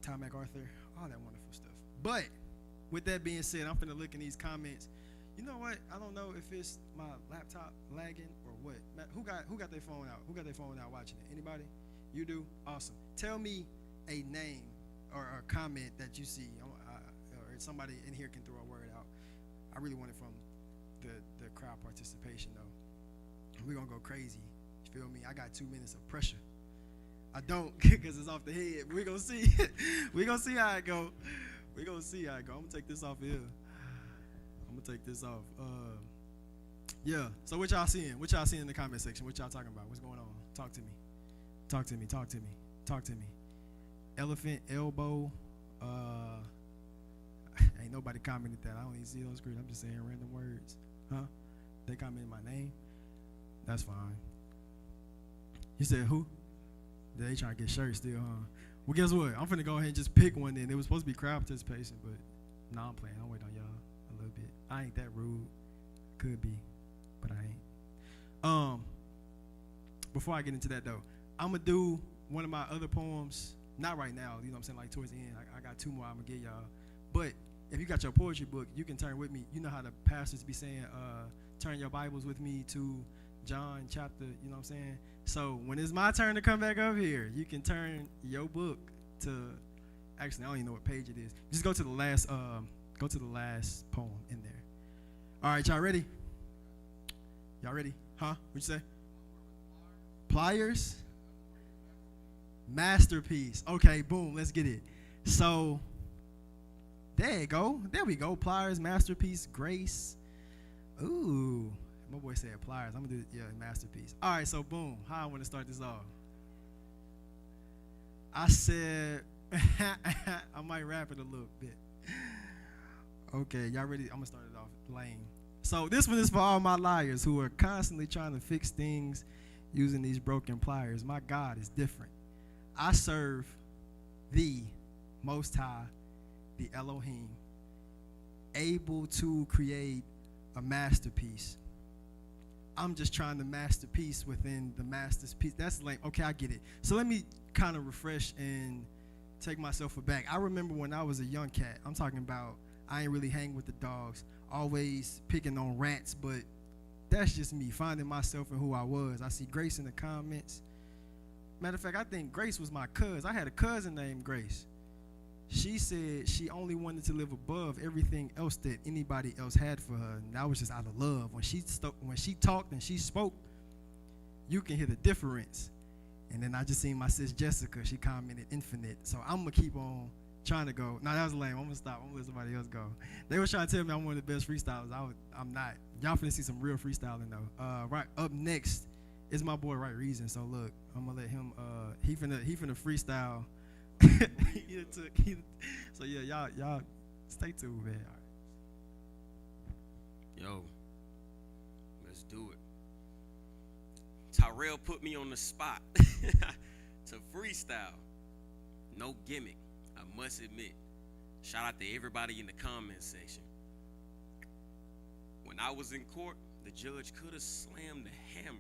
Tom MacArthur, all that wonderful stuff. But with that being said, I'm finna look in these comments. You know what? I don't know if it's my laptop lagging or what. Who got their phone out? Who got their phone out watching it? Anybody? You do? Awesome. Tell me a name or a comment that you see, or somebody in here can throw a word out. I really want it from the crowd participation though. We're gonna go crazy. You feel me? I got 2 minutes of pressure. I don't, because it's off the head. We're gonna see. We're gonna see how it go. We're gonna see how it go. I'm gonna take this off here. I'm gonna take this off. Yeah. So what y'all seeing? What y'all seeing in the comment section? What y'all talking about? What's going on? Talk to me. Talk to me. Talk to me. Talk to me. Elephant elbow. Ain't nobody commented that. I don't even see those screens. I'm just saying random words. Huh? They commented my name. That's fine. You said who? They trying to get shirts still, huh? Well, guess what? I'm finna go ahead and just pick one then. It was supposed to be crowd participation, but nah, I'm playing. I'll wait on y'all a little bit. I ain't that rude. Could be, but I ain't. Before I get into that though, I'm gonna do one of my other poems. Not right now, you know what I'm saying, like towards the end. I got 2 more I'm gonna get y'all. But if you got your poetry book, you can turn with me. You know how the pastors be saying, turn your Bibles with me to John chapter, you know what I'm saying? So when it's my turn to come back up here, you can turn your book to, actually I don't even know what page it is. Just go to the last poem in there. All right, y'all ready? Y'all ready? Huh? What'd you say? Pliers? Masterpiece. Okay, boom, let's get it. So there you go. There we go. Pliers, masterpiece, grace. Ooh. My boy said pliers. I'm gonna do masterpiece. All right, so boom. How I want to start this off? I said I might rap it a little bit. Okay, y'all ready? I'm gonna start it off lame. So this one is for all my liars who are constantly trying to fix things using these broken pliers. My God is different. I serve the Most High, the Elohim, able to create a masterpiece. I'm just trying to masterpiece within the master's piece. That's lame. Okay, I get it. So let me kind of refresh and take myself aback. I remember when I was a young cat. I'm talking about I ain't really hang with the dogs, always picking on rats, but that's just me, finding myself in who I was. I see Grace in the comments. Matter of fact, I think Grace was my cousin. I had a cousin named Grace. She said she only wanted to live above everything else that anybody else had for her, and that was just out of love. When she talked and she spoke, you can hear the difference. And then I just seen my sis Jessica. She commented infinite. So I'm gonna keep on trying to go. No, that was lame. I'm gonna stop. I'm gonna let somebody else go. They was trying to tell me I'm one of the best freestylers. I'm not. Y'all finna see some real freestyling though. Right up next is my boy Right Reason. So look, I'm gonna let him. He finna freestyle. So yeah, y'all stay tuned, man. All right. Yo, let's do it. Tyrell put me on the spot to freestyle. No gimmick, I must admit. Shout out to everybody in the comment section. When I was in court, the judge could have slammed the hammer,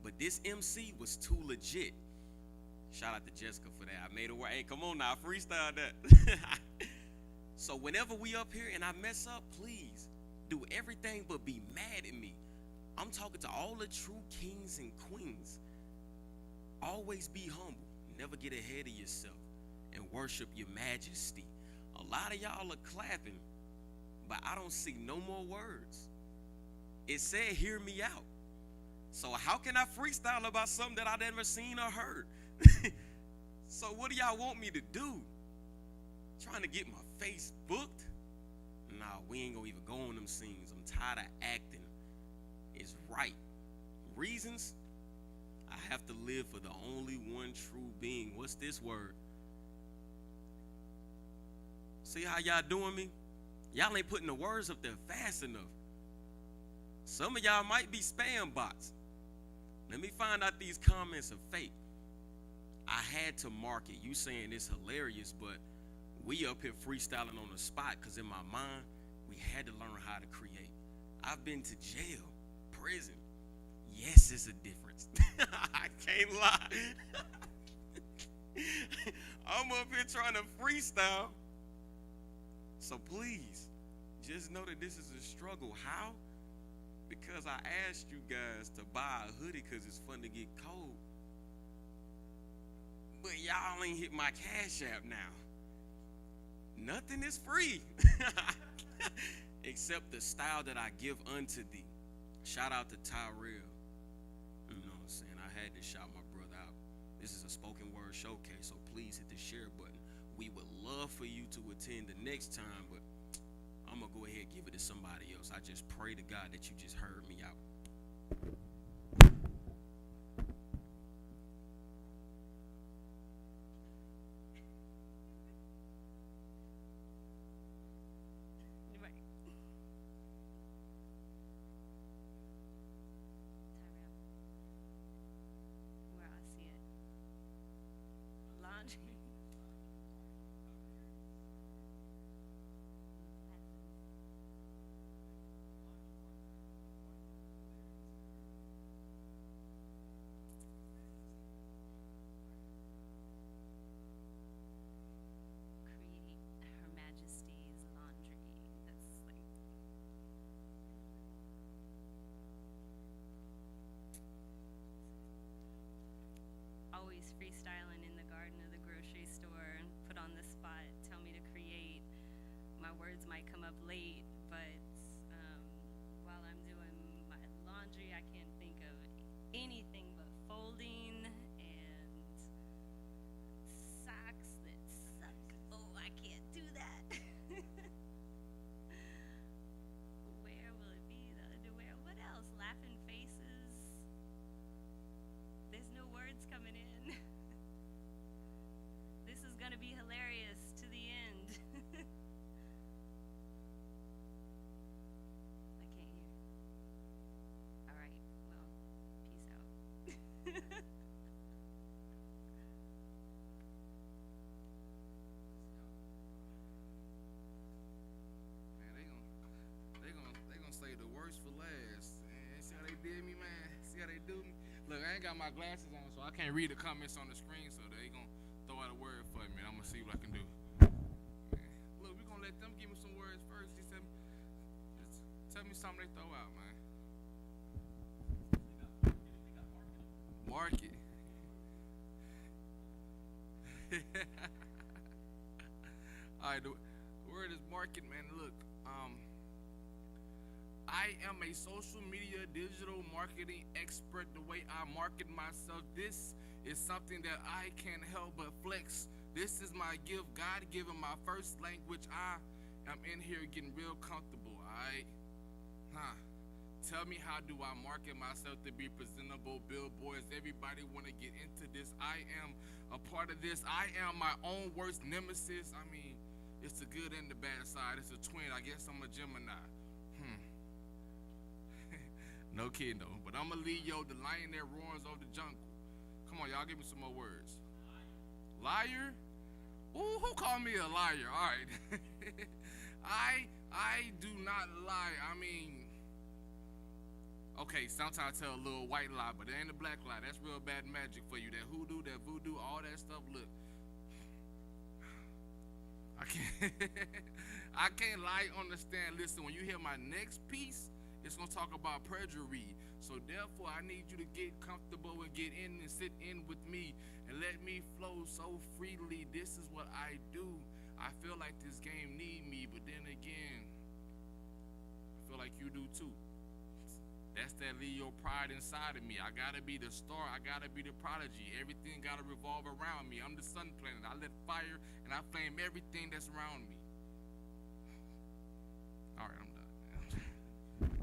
but this MC was too legit. Shout out to Jessica for that. I made her work. Hey, come on now, freestyle that. So whenever we up here and I mess up, please do everything but be mad at me. I'm talking to all the true kings and queens. Always be humble. Never get ahead of yourself and worship your majesty. A lot of y'all are clapping, but I don't see no more words. It said, hear me out. So how can I freestyle about something that I never seen or heard? So what do y'all want me to do? Trying to get my face booked? Nah, we ain't gonna even go on them scenes. I'm tired of acting. It's right. Reasons? I have to live for the only one true being. What's this word? See how y'all doing me? Y'all ain't putting the words up there fast enough. Some of y'all might be spam bots. Let me find out these comments are fake. I had to mark it. You saying it's hilarious, but we up here freestyling on the spot because in my mind, we had to learn how to create. I've been to jail, prison. Yes, it's a difference. I can't lie. I'm up here trying to freestyle. So please, just know that this is a struggle. How? Because I asked you guys to buy a hoodie because it's fun to get cold. But y'all ain't hit my Cash App now. Nothing is free. Except the style that I give unto thee. Shout out to Tyrell. You know what I'm saying? I had to shout my brother out. This is a spoken word showcase, so please hit the share button. We would love for you to attend the next time, but I'm going to go ahead and give it to somebody else. I just pray to God that you just heard me out. Right. Tyrell. Where I see it. Laundry. Create Her Majesty's laundry. That's like always freestyling in the garden of the grocery store and put on the spot, tell me to create. My words might come up late, but while I'm doing my laundry, I can't think of anything but folding and socks that suck. Oh, I can't do that. Where will it be? The underwear? What else? Laughing faces. There's no words coming in. This is gonna be hilarious to the end. I can't hear. All right. Well, peace out. Man, they gonna say the worst for last. Man, see how they did me, man? See how they do me? Look, I ain't got my glasses on, so I can't read the comments on the screen, so they gonna throw out a word for me, and I'm gonna see what I can do. Man, look, we gonna let them give me some words first. Just tell me something they throw out, man. Market. All right, the word is market, man. Look, I am a social media digital marketing expert. The way I market myself, this is something that I can't help but flex. This is my gift, God given my first language. I am in here getting real comfortable, all right? Tell me, how do I market myself to be presentable? Billboards, everybody want to get into this. I am a part of this. I am my own worst nemesis. I mean, it's the good and the bad side. It's a twin. I guess I'm a Gemini. No kidding though, but I'm a Leo, the lion that roars over the jungle. Come on, y'all, give me some more words. Liar? Ooh, who called me a liar? All right. I do not lie. I mean, okay, sometimes I tell a little white lie, but it ain't a black lie. That's real bad magic for you. That hoodoo, that voodoo, all that stuff. Look, I can't lie on the stand. Listen, when you hear my next piece, it's gonna talk about perjury. So therefore, I need you to get comfortable and get in and sit in with me and let me flow so freely. This is what I do. I feel like this game need me, but then again, I feel like you do too. That's that Leo pride inside of me. I gotta be the star. I gotta be the prodigy. Everything gotta revolve around me. I'm the sun planet. I let fire and I flame everything that's around me. All right, I'm done.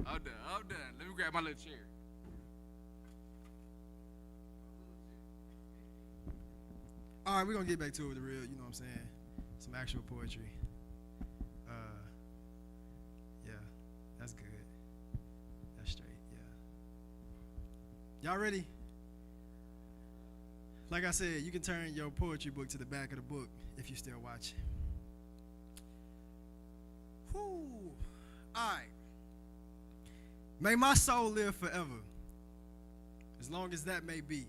I'm done. Let me grab my little chair. All right, we're going to get back to it with the real, you know what I'm saying? Some actual poetry. Yeah, that's good. That's straight, yeah. Y'all ready? like I said, you can turn your poetry book to the back of the book if you're still watching. Whew. All right. May my soul live forever, as long as that may be.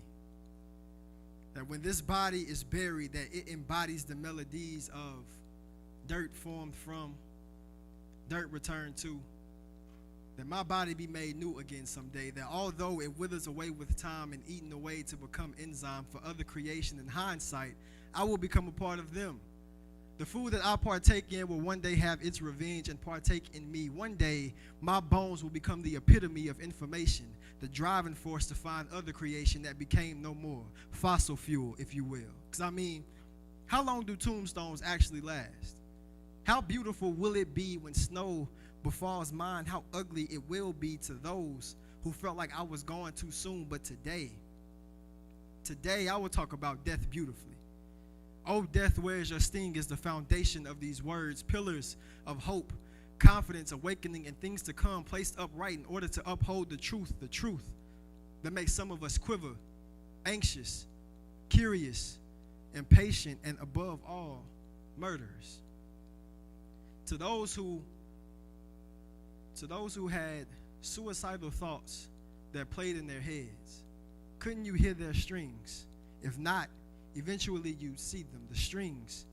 That when this body is buried, that it embodies the melodies of dirt formed from, dirt returned to. That my body be made new again someday. That although it withers away with time and eaten away to become enzyme for other creation in hindsight, I will become a part of them. The food that I partake in will one day have its revenge and partake in me. One day, my bones will become the epitome of information, the driving force to find other creation that became no more. Fossil fuel, if you will. Because, I mean, how long do tombstones actually last? How beautiful will it be when snow befalls mine? How ugly it will be to those who felt like I was gone too soon. But today I will talk about death beautifully. Oh, death, where is your sting is the foundation of these words, pillars of hope, confidence, awakening, and things to come placed upright in order to uphold the truth that makes some of us quiver, anxious, curious, impatient, and above all, murderers. To those who had suicidal thoughts that played in their heads, couldn't you hear their strings? If not, eventually you'd see them, the strings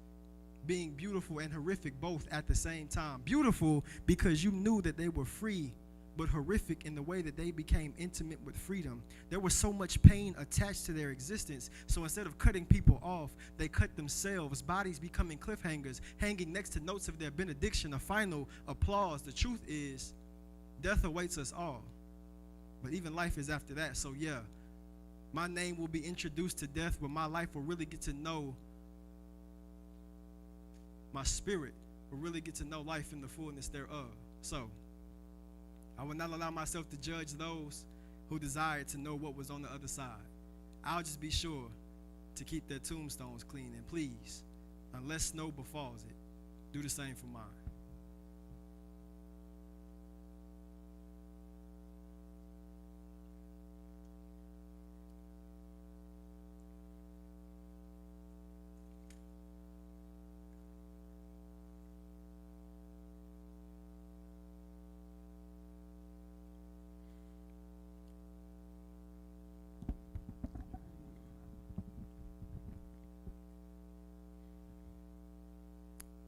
being beautiful and horrific both at the same time. Beautiful because you knew that they were free, but horrific in the way that they became intimate with freedom. There was so much pain attached to their existence, so instead of cutting people off, they cut themselves, bodies becoming cliffhangers, hanging next to notes of their benediction, a final applause. The truth is, death awaits us all, but even life is after that. So yeah, my name will be introduced to death, but my life will really get to know, my spirit will really get to know life in the fullness thereof. So I will not allow myself to judge those who desire to know what was on the other side. I'll just be sure to keep their tombstones clean. And please, unless snow befalls it, do the same for mine.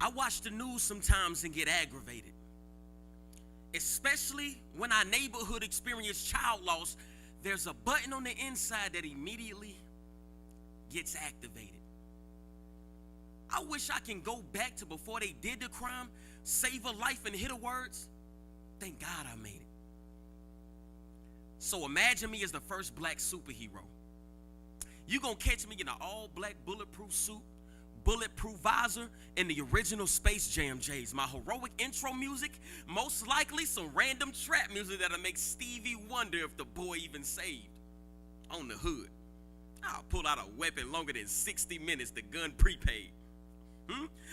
I watch the news sometimes and get aggravated, especially when our neighborhood experiences child loss. There's a button on the inside that immediately gets activated. I wish I can go back to before they did the crime, save a life, and hear the words, "Thank God I made it." So imagine me as the first black superhero. You gonna catch me in an all-black bulletproof suit, bulletproof visor, and the original Space Jam J's. My heroic intro music, most likely some random trap music that'll make Stevie wonder if the boy even saved. On the hood, I'll pull out a weapon longer than 60 minutes, the gun prepaid.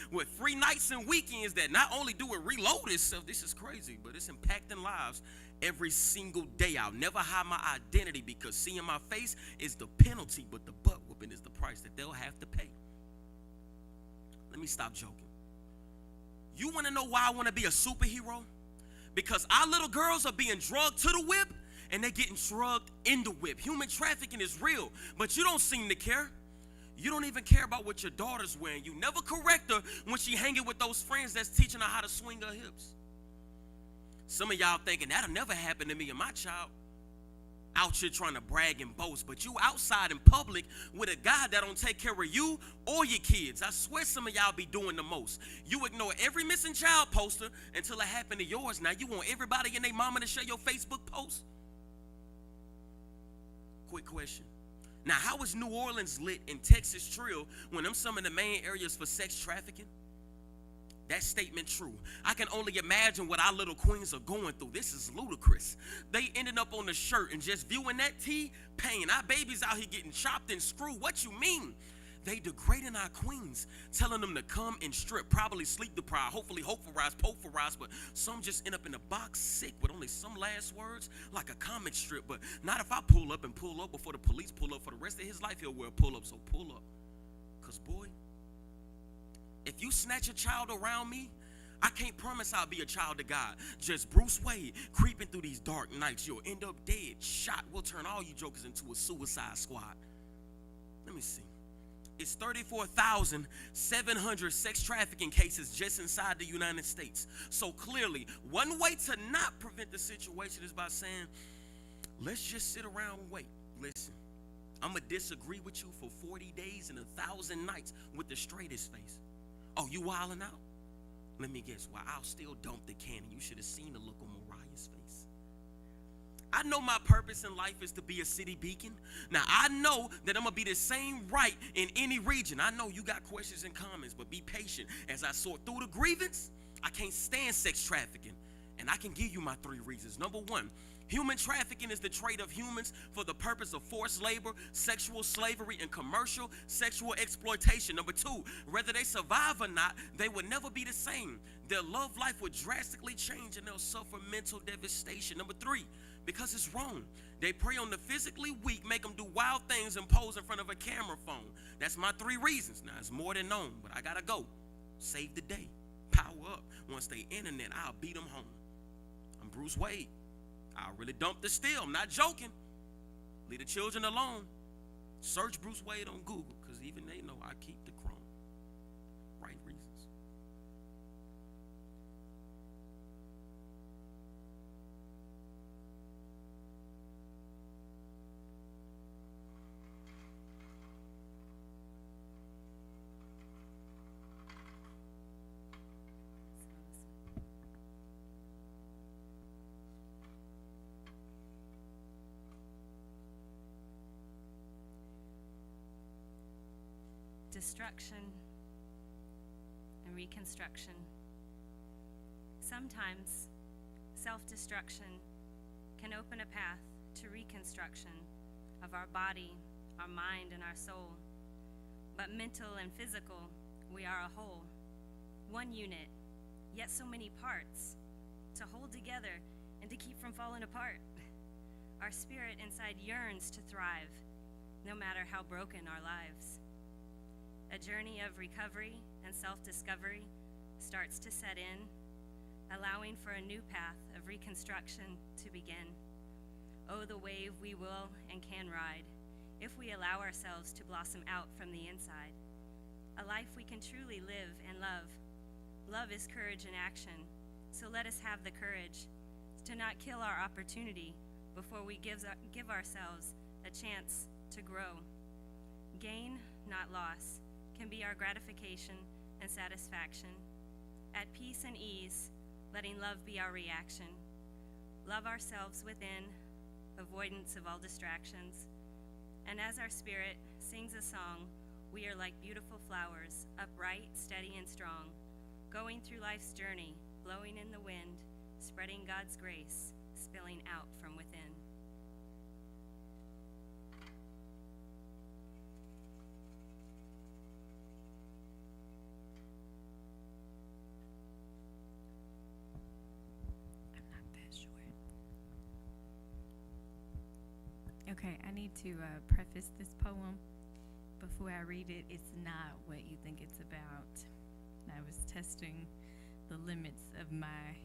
With free nights and weekends that not only do it reload itself, this is crazy, but it's impacting lives every single day. I'll never hide my identity because seeing my face is the penalty, but the butt whooping is the price that they'll have to pay. Let me stop joking. You want to know why I want to be a superhero? Because our little girls are being drugged to the whip and they're getting drugged in the whip. Human trafficking is real, but you don't seem to care. You don't even care about what your daughter's wearing. You never correct her when she hanging with those friends that's teaching her how to swing her hips. Some of y'all thinking that'll never happen to me and my child. Out here trying to brag and boast, but you outside in public with a guy that don't take care of you or your kids. I swear some of y'all be doing the most. You ignore every missing child poster until it happened to yours. Now you want everybody and their mama to share your Facebook post? Quick question. Now, how is New Orleans lit and Texas trill when them some of the main areas for sex trafficking? That statement true. I can only imagine what our little queens are going through. This is ludicrous. They ended up on the shirt and just viewing that T, pain. Our babies out here getting chopped and screwed. What you mean? They degrading our queens, telling them to come and strip, probably sleep deprived, hopefully hopefulized, pulverized, but some just end up in a box sick with only some last words, like a comic strip. But not if I pull up before the police pull up. For the rest of his life, he'll wear pull up, so pull up. Because, boy, if you snatch a child around me, I can't promise I'll be a child of God. Just Bruce Wade creeping through these dark nights. You'll end up dead, shot. We'll turn all you jokers into a suicide squad. Let me see. It's 34,700 sex trafficking cases just inside the United States. So clearly, one way to not prevent the situation is by saying, let's just sit around and wait. Listen, I'm going to disagree with you for 40 days and 1,000 nights with the straightest face. Oh, you wilding out? Let me guess why. I'll still dump the cannon. You should have seen the look on Mariah's face. I know my purpose in life is to be a city beacon. Now, I know that I'm going to be the same right in any region. I know you got questions and comments, but be patient. As I sort through the grievance, I can't stand sex trafficking. And I can give you my 3 reasons. Number 1, human trafficking is the trade of humans for the purpose of forced labor, sexual slavery, and commercial sexual exploitation. Number 2, whether they survive or not, they will never be the same. Their love life will drastically change and they'll suffer mental devastation. Number 3, because it's wrong. They prey on the physically weak, make them do wild things and pose in front of a camera phone. That's my 3 reasons. Now, it's more than known, but I gotta go. Save the day. Power up. Once they internet, I'll beat them home. I'm Bruce Wade. I'll really dump the steel. I'm not joking. Leave the children alone. Search Bruce Wade on Google, because even they know I keep the chrome. Right reasons. Destruction and reconstruction. Sometimes self-destruction can open a path to reconstruction of our body, our mind, and our soul. But mental and physical, we are a whole, one unit, yet so many parts to hold together and to keep from falling apart. Our spirit inside yearns to thrive, no matter how broken our lives. A journey of recovery and self-discovery starts to set in, allowing for a new path of reconstruction to begin. Oh, the wave we will and can ride if we allow ourselves to blossom out from the inside. A life we can truly live and love. Love is courage in action, so let us have the courage to not kill our opportunity before we give ourselves a chance to grow. Gain, not loss, can be our gratification and satisfaction. At peace and ease, letting love be our reaction. Love ourselves within, avoidance of all distractions. And as our spirit sings a song, we are like beautiful flowers, upright, steady, and strong, going through life's journey, blowing in the wind, spreading God's grace, spilling out from within. Okay, I need to preface this poem before I read it. It's not what you think it's about. I was testing the limits of my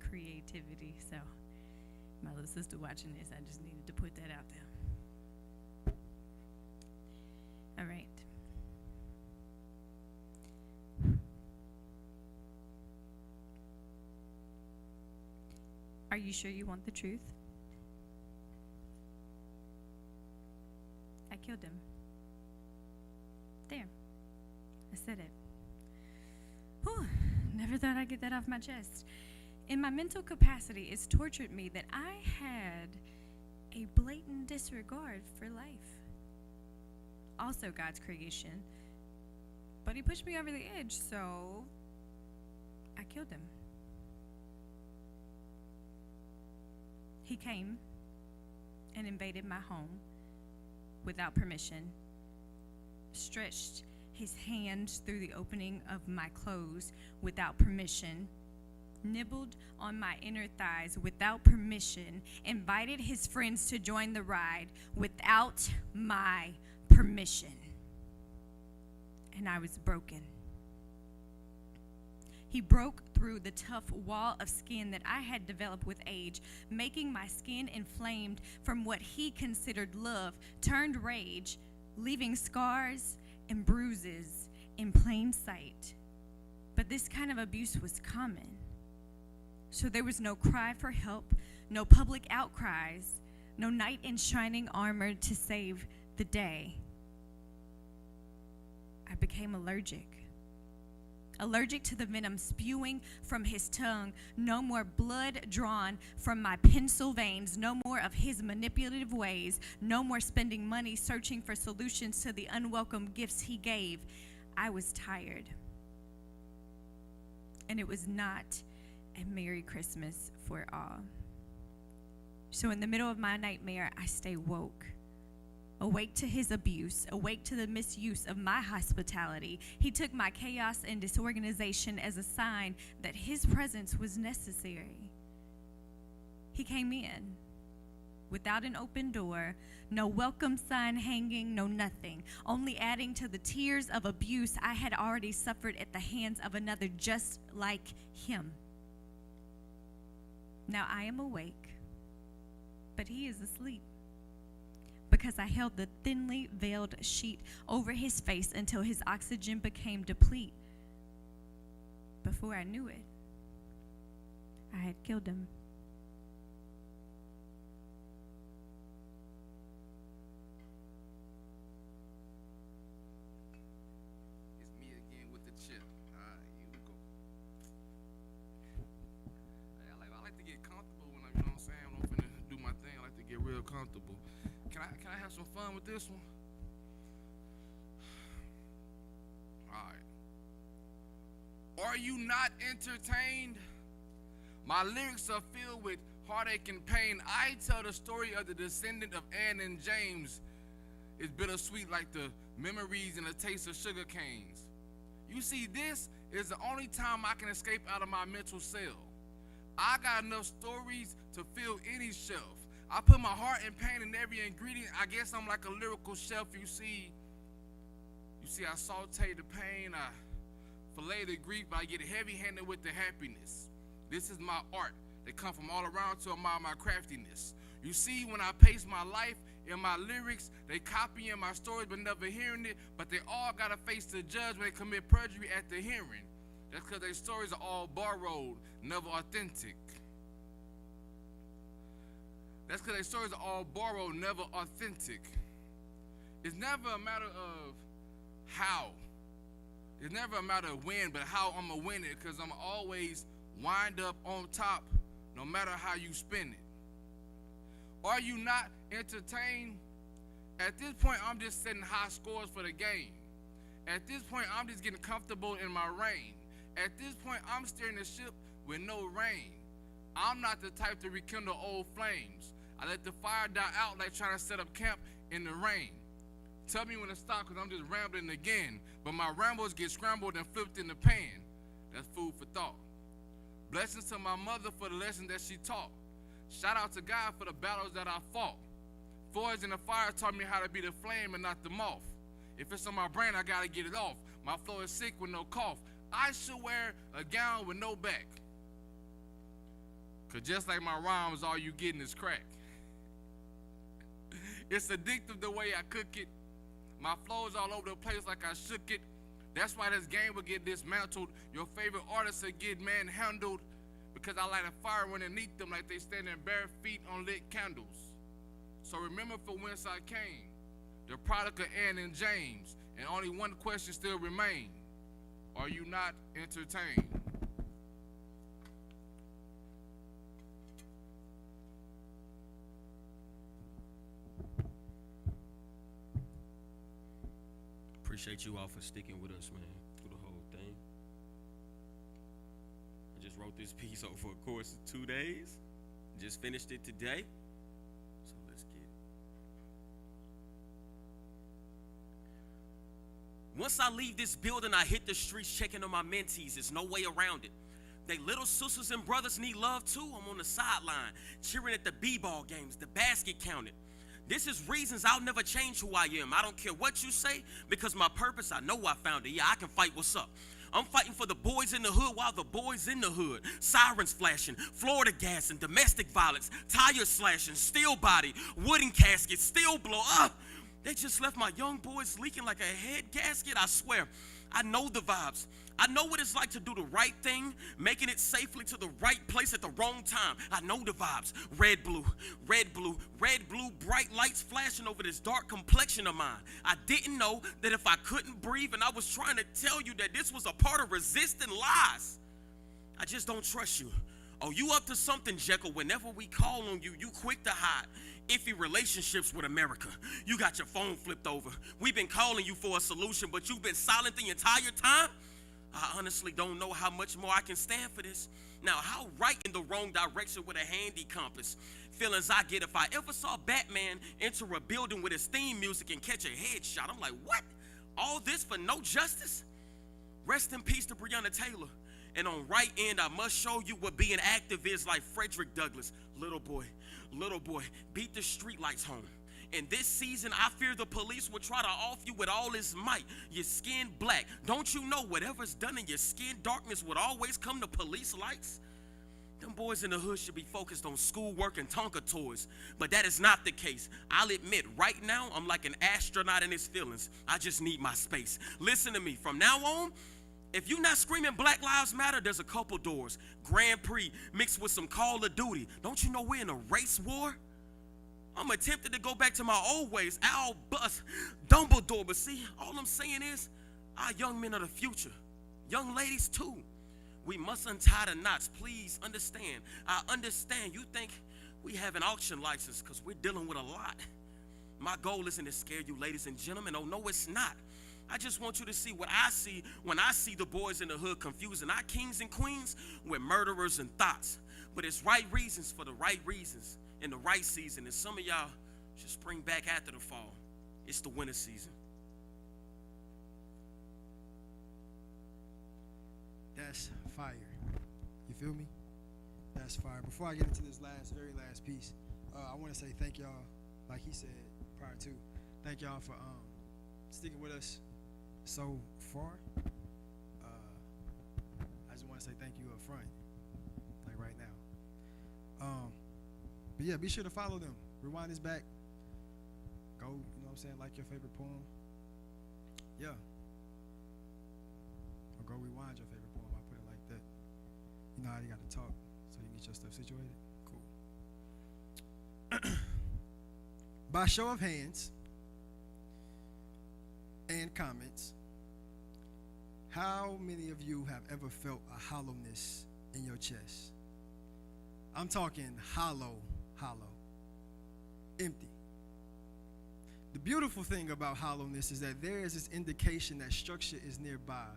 creativity, so my little sister watching this, I just needed to put that out there. All right. Are you sure you want the truth? I killed him. There. I said it. Whew. Never thought I'd get that off my chest. In my mental capacity, it's tortured me that I had a blatant disregard for life. Also God's creation. But he pushed me over the edge, so I killed him. He came and invaded my home without permission, stretched his hand through the opening of my clothes without permission, nibbled on my inner thighs without permission, invited his friends to join the ride without my permission. And I was broken. He broke through the tough wall of skin that I had developed with age, making my skin inflamed from what he considered love turned rage, leaving scars and bruises in plain sight. But this kind of abuse was common. So there was no cry for help, no public outcries, no knight in shining armor to save the day. I became allergic to the venom spewing from his tongue. No more blood drawn from my pencil veins. No more of his manipulative ways. No more spending money searching for solutions to the unwelcome gifts he gave. I was tired. And it was not a Merry Christmas for all. So in the middle of my nightmare, I stay woke. Awake to his abuse, awake to the misuse of my hospitality. He took my chaos and disorganization as a sign that his presence was necessary. He came in without an open door, no welcome sign hanging, no nothing, only adding to the tears of abuse I had already suffered at the hands of another just like him. Now I am awake, but he is asleep, because I held the thinly veiled sheet over his face until his oxygen became deplete. Before I knew it, I had killed him. It's me again with the chip. All right, here we go. Hey, I like to get comfortable when you know what I'm saying? When I'm finna do my thing, I like to get real comfortable. Can I have some fun with this one? All right. Are you not entertained? My lyrics are filled with heartache and pain. I tell the story of the descendant of Anne and James. It's bittersweet like the memories and the taste of sugar canes. You see, this is the only time I can escape out of my mental cell. I got enough stories to fill any shelf. I put my heart and pain in every ingredient. I guess I'm like a lyrical chef. You see, I saute the pain, I fillet the grief, but I get heavy-handed with the happiness. This is my art. They come from all around to admire my craftiness. You see, when I pace my life in my lyrics, they copying my stories but never hearing it, but they all gotta face the judge when they commit perjury at the hearing. That's because their stories are all borrowed, never authentic. That's because their stories are all borrowed, never authentic. It's never a matter of how. It's never a matter of when, but how I'm going to win it, because I'm always wind up on top, no matter how you spin it. Are you not entertained? At this point, I'm just setting high scores for the game. At this point, I'm just getting comfortable in my reign. At this point, I'm steering the ship with no rain. I'm not the type to rekindle old flames. I let the fire die out like trying to set up camp in the rain. Tell me when to stop, because I'm just rambling again. But my rambles get scrambled and flipped in the pan. That's food for thought. Blessings to my mother for the lessons that she taught. Shout out to God for the battles that I fought. Forged in the fire taught me how to be the flame and not the moth. If it's on my brain, I gotta get it off. My flow is sick with no cough. I should wear a gown with no back. Cause just like my rhymes, all you getting is crack. It's addictive the way I cook it. My flow's all over the place like I shook it. That's why this game will get dismantled. Your favorite artists will get manhandled, because I light a fire underneath them like they standing bare feet on lit candles. So remember from whence I came, the product of Anne and James, and only one question still remains. Are you not entertained? Appreciate you all for sticking with us, man, through the whole thing. I just wrote this piece over a course of 2 days. Just finished it today. So let's get it. Once I leave this building, I hit the streets checking on my mentees. There's no way around it. They little sisters and brothers need love too. I'm on the sideline, cheering at the b-ball games, the basket counted. This is reasons I'll never change who I am. I don't care what you say, because my purpose, I know I found it. Yeah, I can fight. What's up? I'm fighting for the boys in the hood while the boys in the hood. Sirens flashing, Florida gas and domestic violence, tires slashing, steel body, wooden caskets, steel blow. They just left my young boys leaking like a head gasket. I swear, I know the vibes. I know what it's like to do the right thing, making it safely to the right place at the wrong time. I know the vibes. Red, blue, red, blue, red, blue, bright lights flashing over this dark complexion of mine. I didn't know that if I couldn't breathe, and I was trying to tell you that this was a part of resisting lies. I just don't trust you. Oh, you up to something, Jekyll? Whenever we call on you, you quick to hide. Iffy relationships with America. You got your phone flipped over. We've been calling you for a solution, but you've been silent the entire time? I honestly don't know how much more I can stand for this. Now, how right in the wrong direction with a handy compass? Feelings I get if I ever saw Batman enter a building with his theme music and catch a headshot. I'm like, what? All this for no justice? Rest in peace to Breonna Taylor. And on right end, I must show you what being active is like. Frederick Douglass. Little boy, beat the streetlights home. In this season, I fear the police will try to off you with all his might. Your skin black. Don't you know whatever's done in your skin, darkness would always come to police lights? Them boys in the hood should be focused on schoolwork and Tonka toys. But that is not the case. I'll admit, right now, I'm like an astronaut in his feelings. I just need my space. Listen to me. From now on, if you're not screaming Black Lives Matter, there's a couple doors. Grand Prix mixed with some Call of Duty. Don't you know we're in a race war? I'm tempted to go back to my old ways. Albus, Dumbledore. But see, all I'm saying is, our young men are the future. Young ladies too. We must untie the knots. Please understand. I understand you think we have an auction license because we're dealing with a lot. My goal isn't to scare you, ladies and gentlemen. Oh, no, it's not. I just want you to see what I see when I see the boys in the hood confusing our kings and queens with murderers and thoughts. But it's right reasons for the right reasons in the right season. And some of y'all should spring back after the fall. It's the winter season. That's fire. You feel me? That's fire. Before I get into this very last piece, I want to say thank y'all, like he said prior to, thank y'all for sticking with us so far. I just want to say thank you up front, like right now. But yeah, be sure to follow them. Rewind this back. Go, you know what I'm saying, like your favorite poem. Yeah. Or go rewind your favorite poem. I put it like that. You know how you got to talk so you can get your stuff situated? Cool. By show of hands and comments, how many of you have ever felt a hollowness in your chest? I'm talking hollow, empty. The beautiful thing about hollowness is that there is this indication that structure is nearby.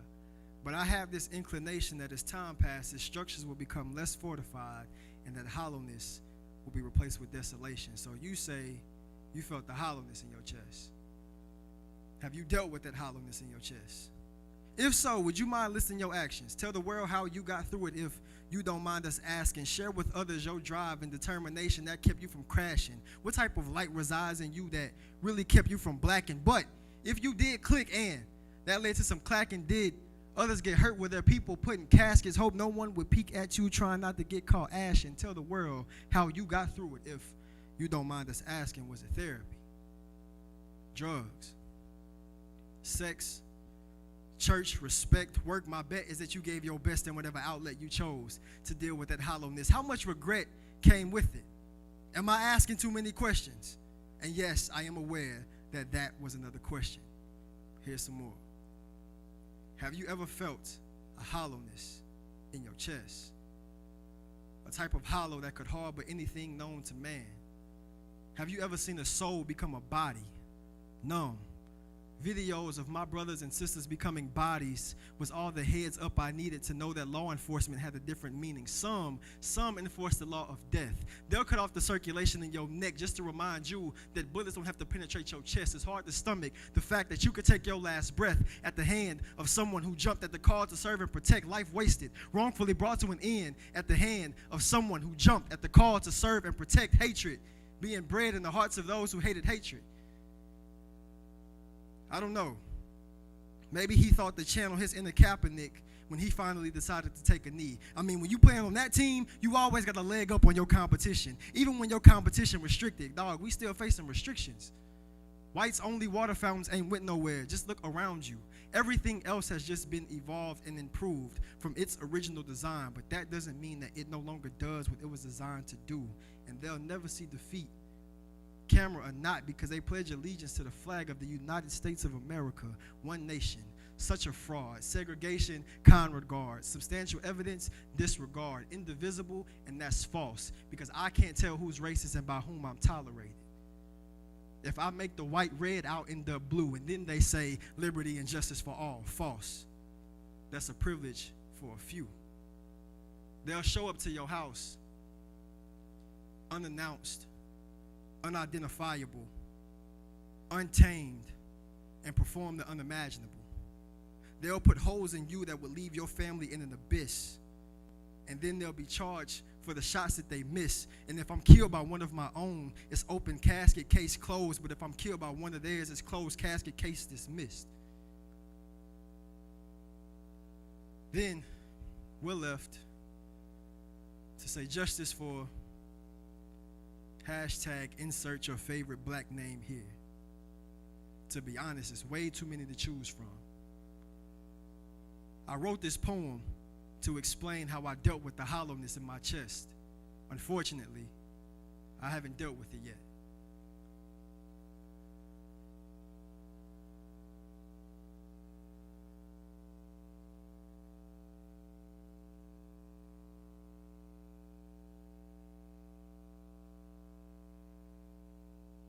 But I have this inclination that as time passes, structures will become less fortified and that hollowness will be replaced with desolation. So you say you felt the hollowness in your chest. Have you dealt with that hollowness in your chest? If so, would you mind listing your actions? Tell the world how you got through it if you don't mind us asking. Share with others your drive and determination that kept you from crashing. What type of light resides in you that really kept you from blacking? But if you did click and that led to some clacking, did others get hurt with their people putting caskets? Hope no one would peek at you trying not to get caught ashing. Tell the world how you got through it if you don't mind us asking. Was it therapy, drugs, sex, church, respect, work? My bet is that you gave your best in whatever outlet you chose to deal with that hollowness. How much regret came with it? Am I asking too many questions? And yes, I am aware that that was another question. Here's some more. Have you ever felt a hollowness in your chest? A type of hollow that could harbor anything known to man. Have you ever seen a soul become a body, numb, videos of my brothers and sisters becoming bodies was all the heads up I needed to know that law enforcement had a different meaning. Some enforce the law of death. They'll cut off the circulation in your neck just to remind you that bullets don't have to penetrate your chest. It's hard to stomach the fact that you could take your last breath at the hand of someone who jumped at the call to serve and protect, life wasted, wrongfully brought to an end at the hand of someone who jumped at the call to serve and protect, hatred being bred in the hearts of those who hated hatred. I don't know. Maybe he thought to channel his inner Kaepernick when he finally decided to take a knee. I mean, when you playing on that team, you always got a leg up on your competition. Even when your competition restricted, dog, we still facing restrictions. Whites only water fountains ain't went nowhere. Just look around you. Everything else has just been evolved and improved from its original design, but that doesn't mean that it no longer does what it was designed to do. And they'll never see defeat, camera or not, because they pledge allegiance to the flag of the United States of America, one nation. Such a fraud. Segregation, con regard. Substantial evidence, disregard. Indivisible, and that's false, because I can't tell who's racist and by whom I'm tolerated. If I make the white red out in the blue and then they say liberty and justice for all, false. That's a privilege for a few. They'll show up to your house unannounced, unidentifiable, untamed, and perform the unimaginable. They'll put holes in you that would leave your family in an abyss. And then they'll be charged for the shots that they miss. And if I'm killed by one of my own, it's open casket, case closed. But if I'm killed by one of theirs, it's closed casket, case dismissed. Then we're left to say justice for hashtag insert your favorite black name here. To be honest, it's way too many to choose from. I wrote this poem to explain how I dealt with the hollowness in my chest. Unfortunately, I haven't dealt with it yet.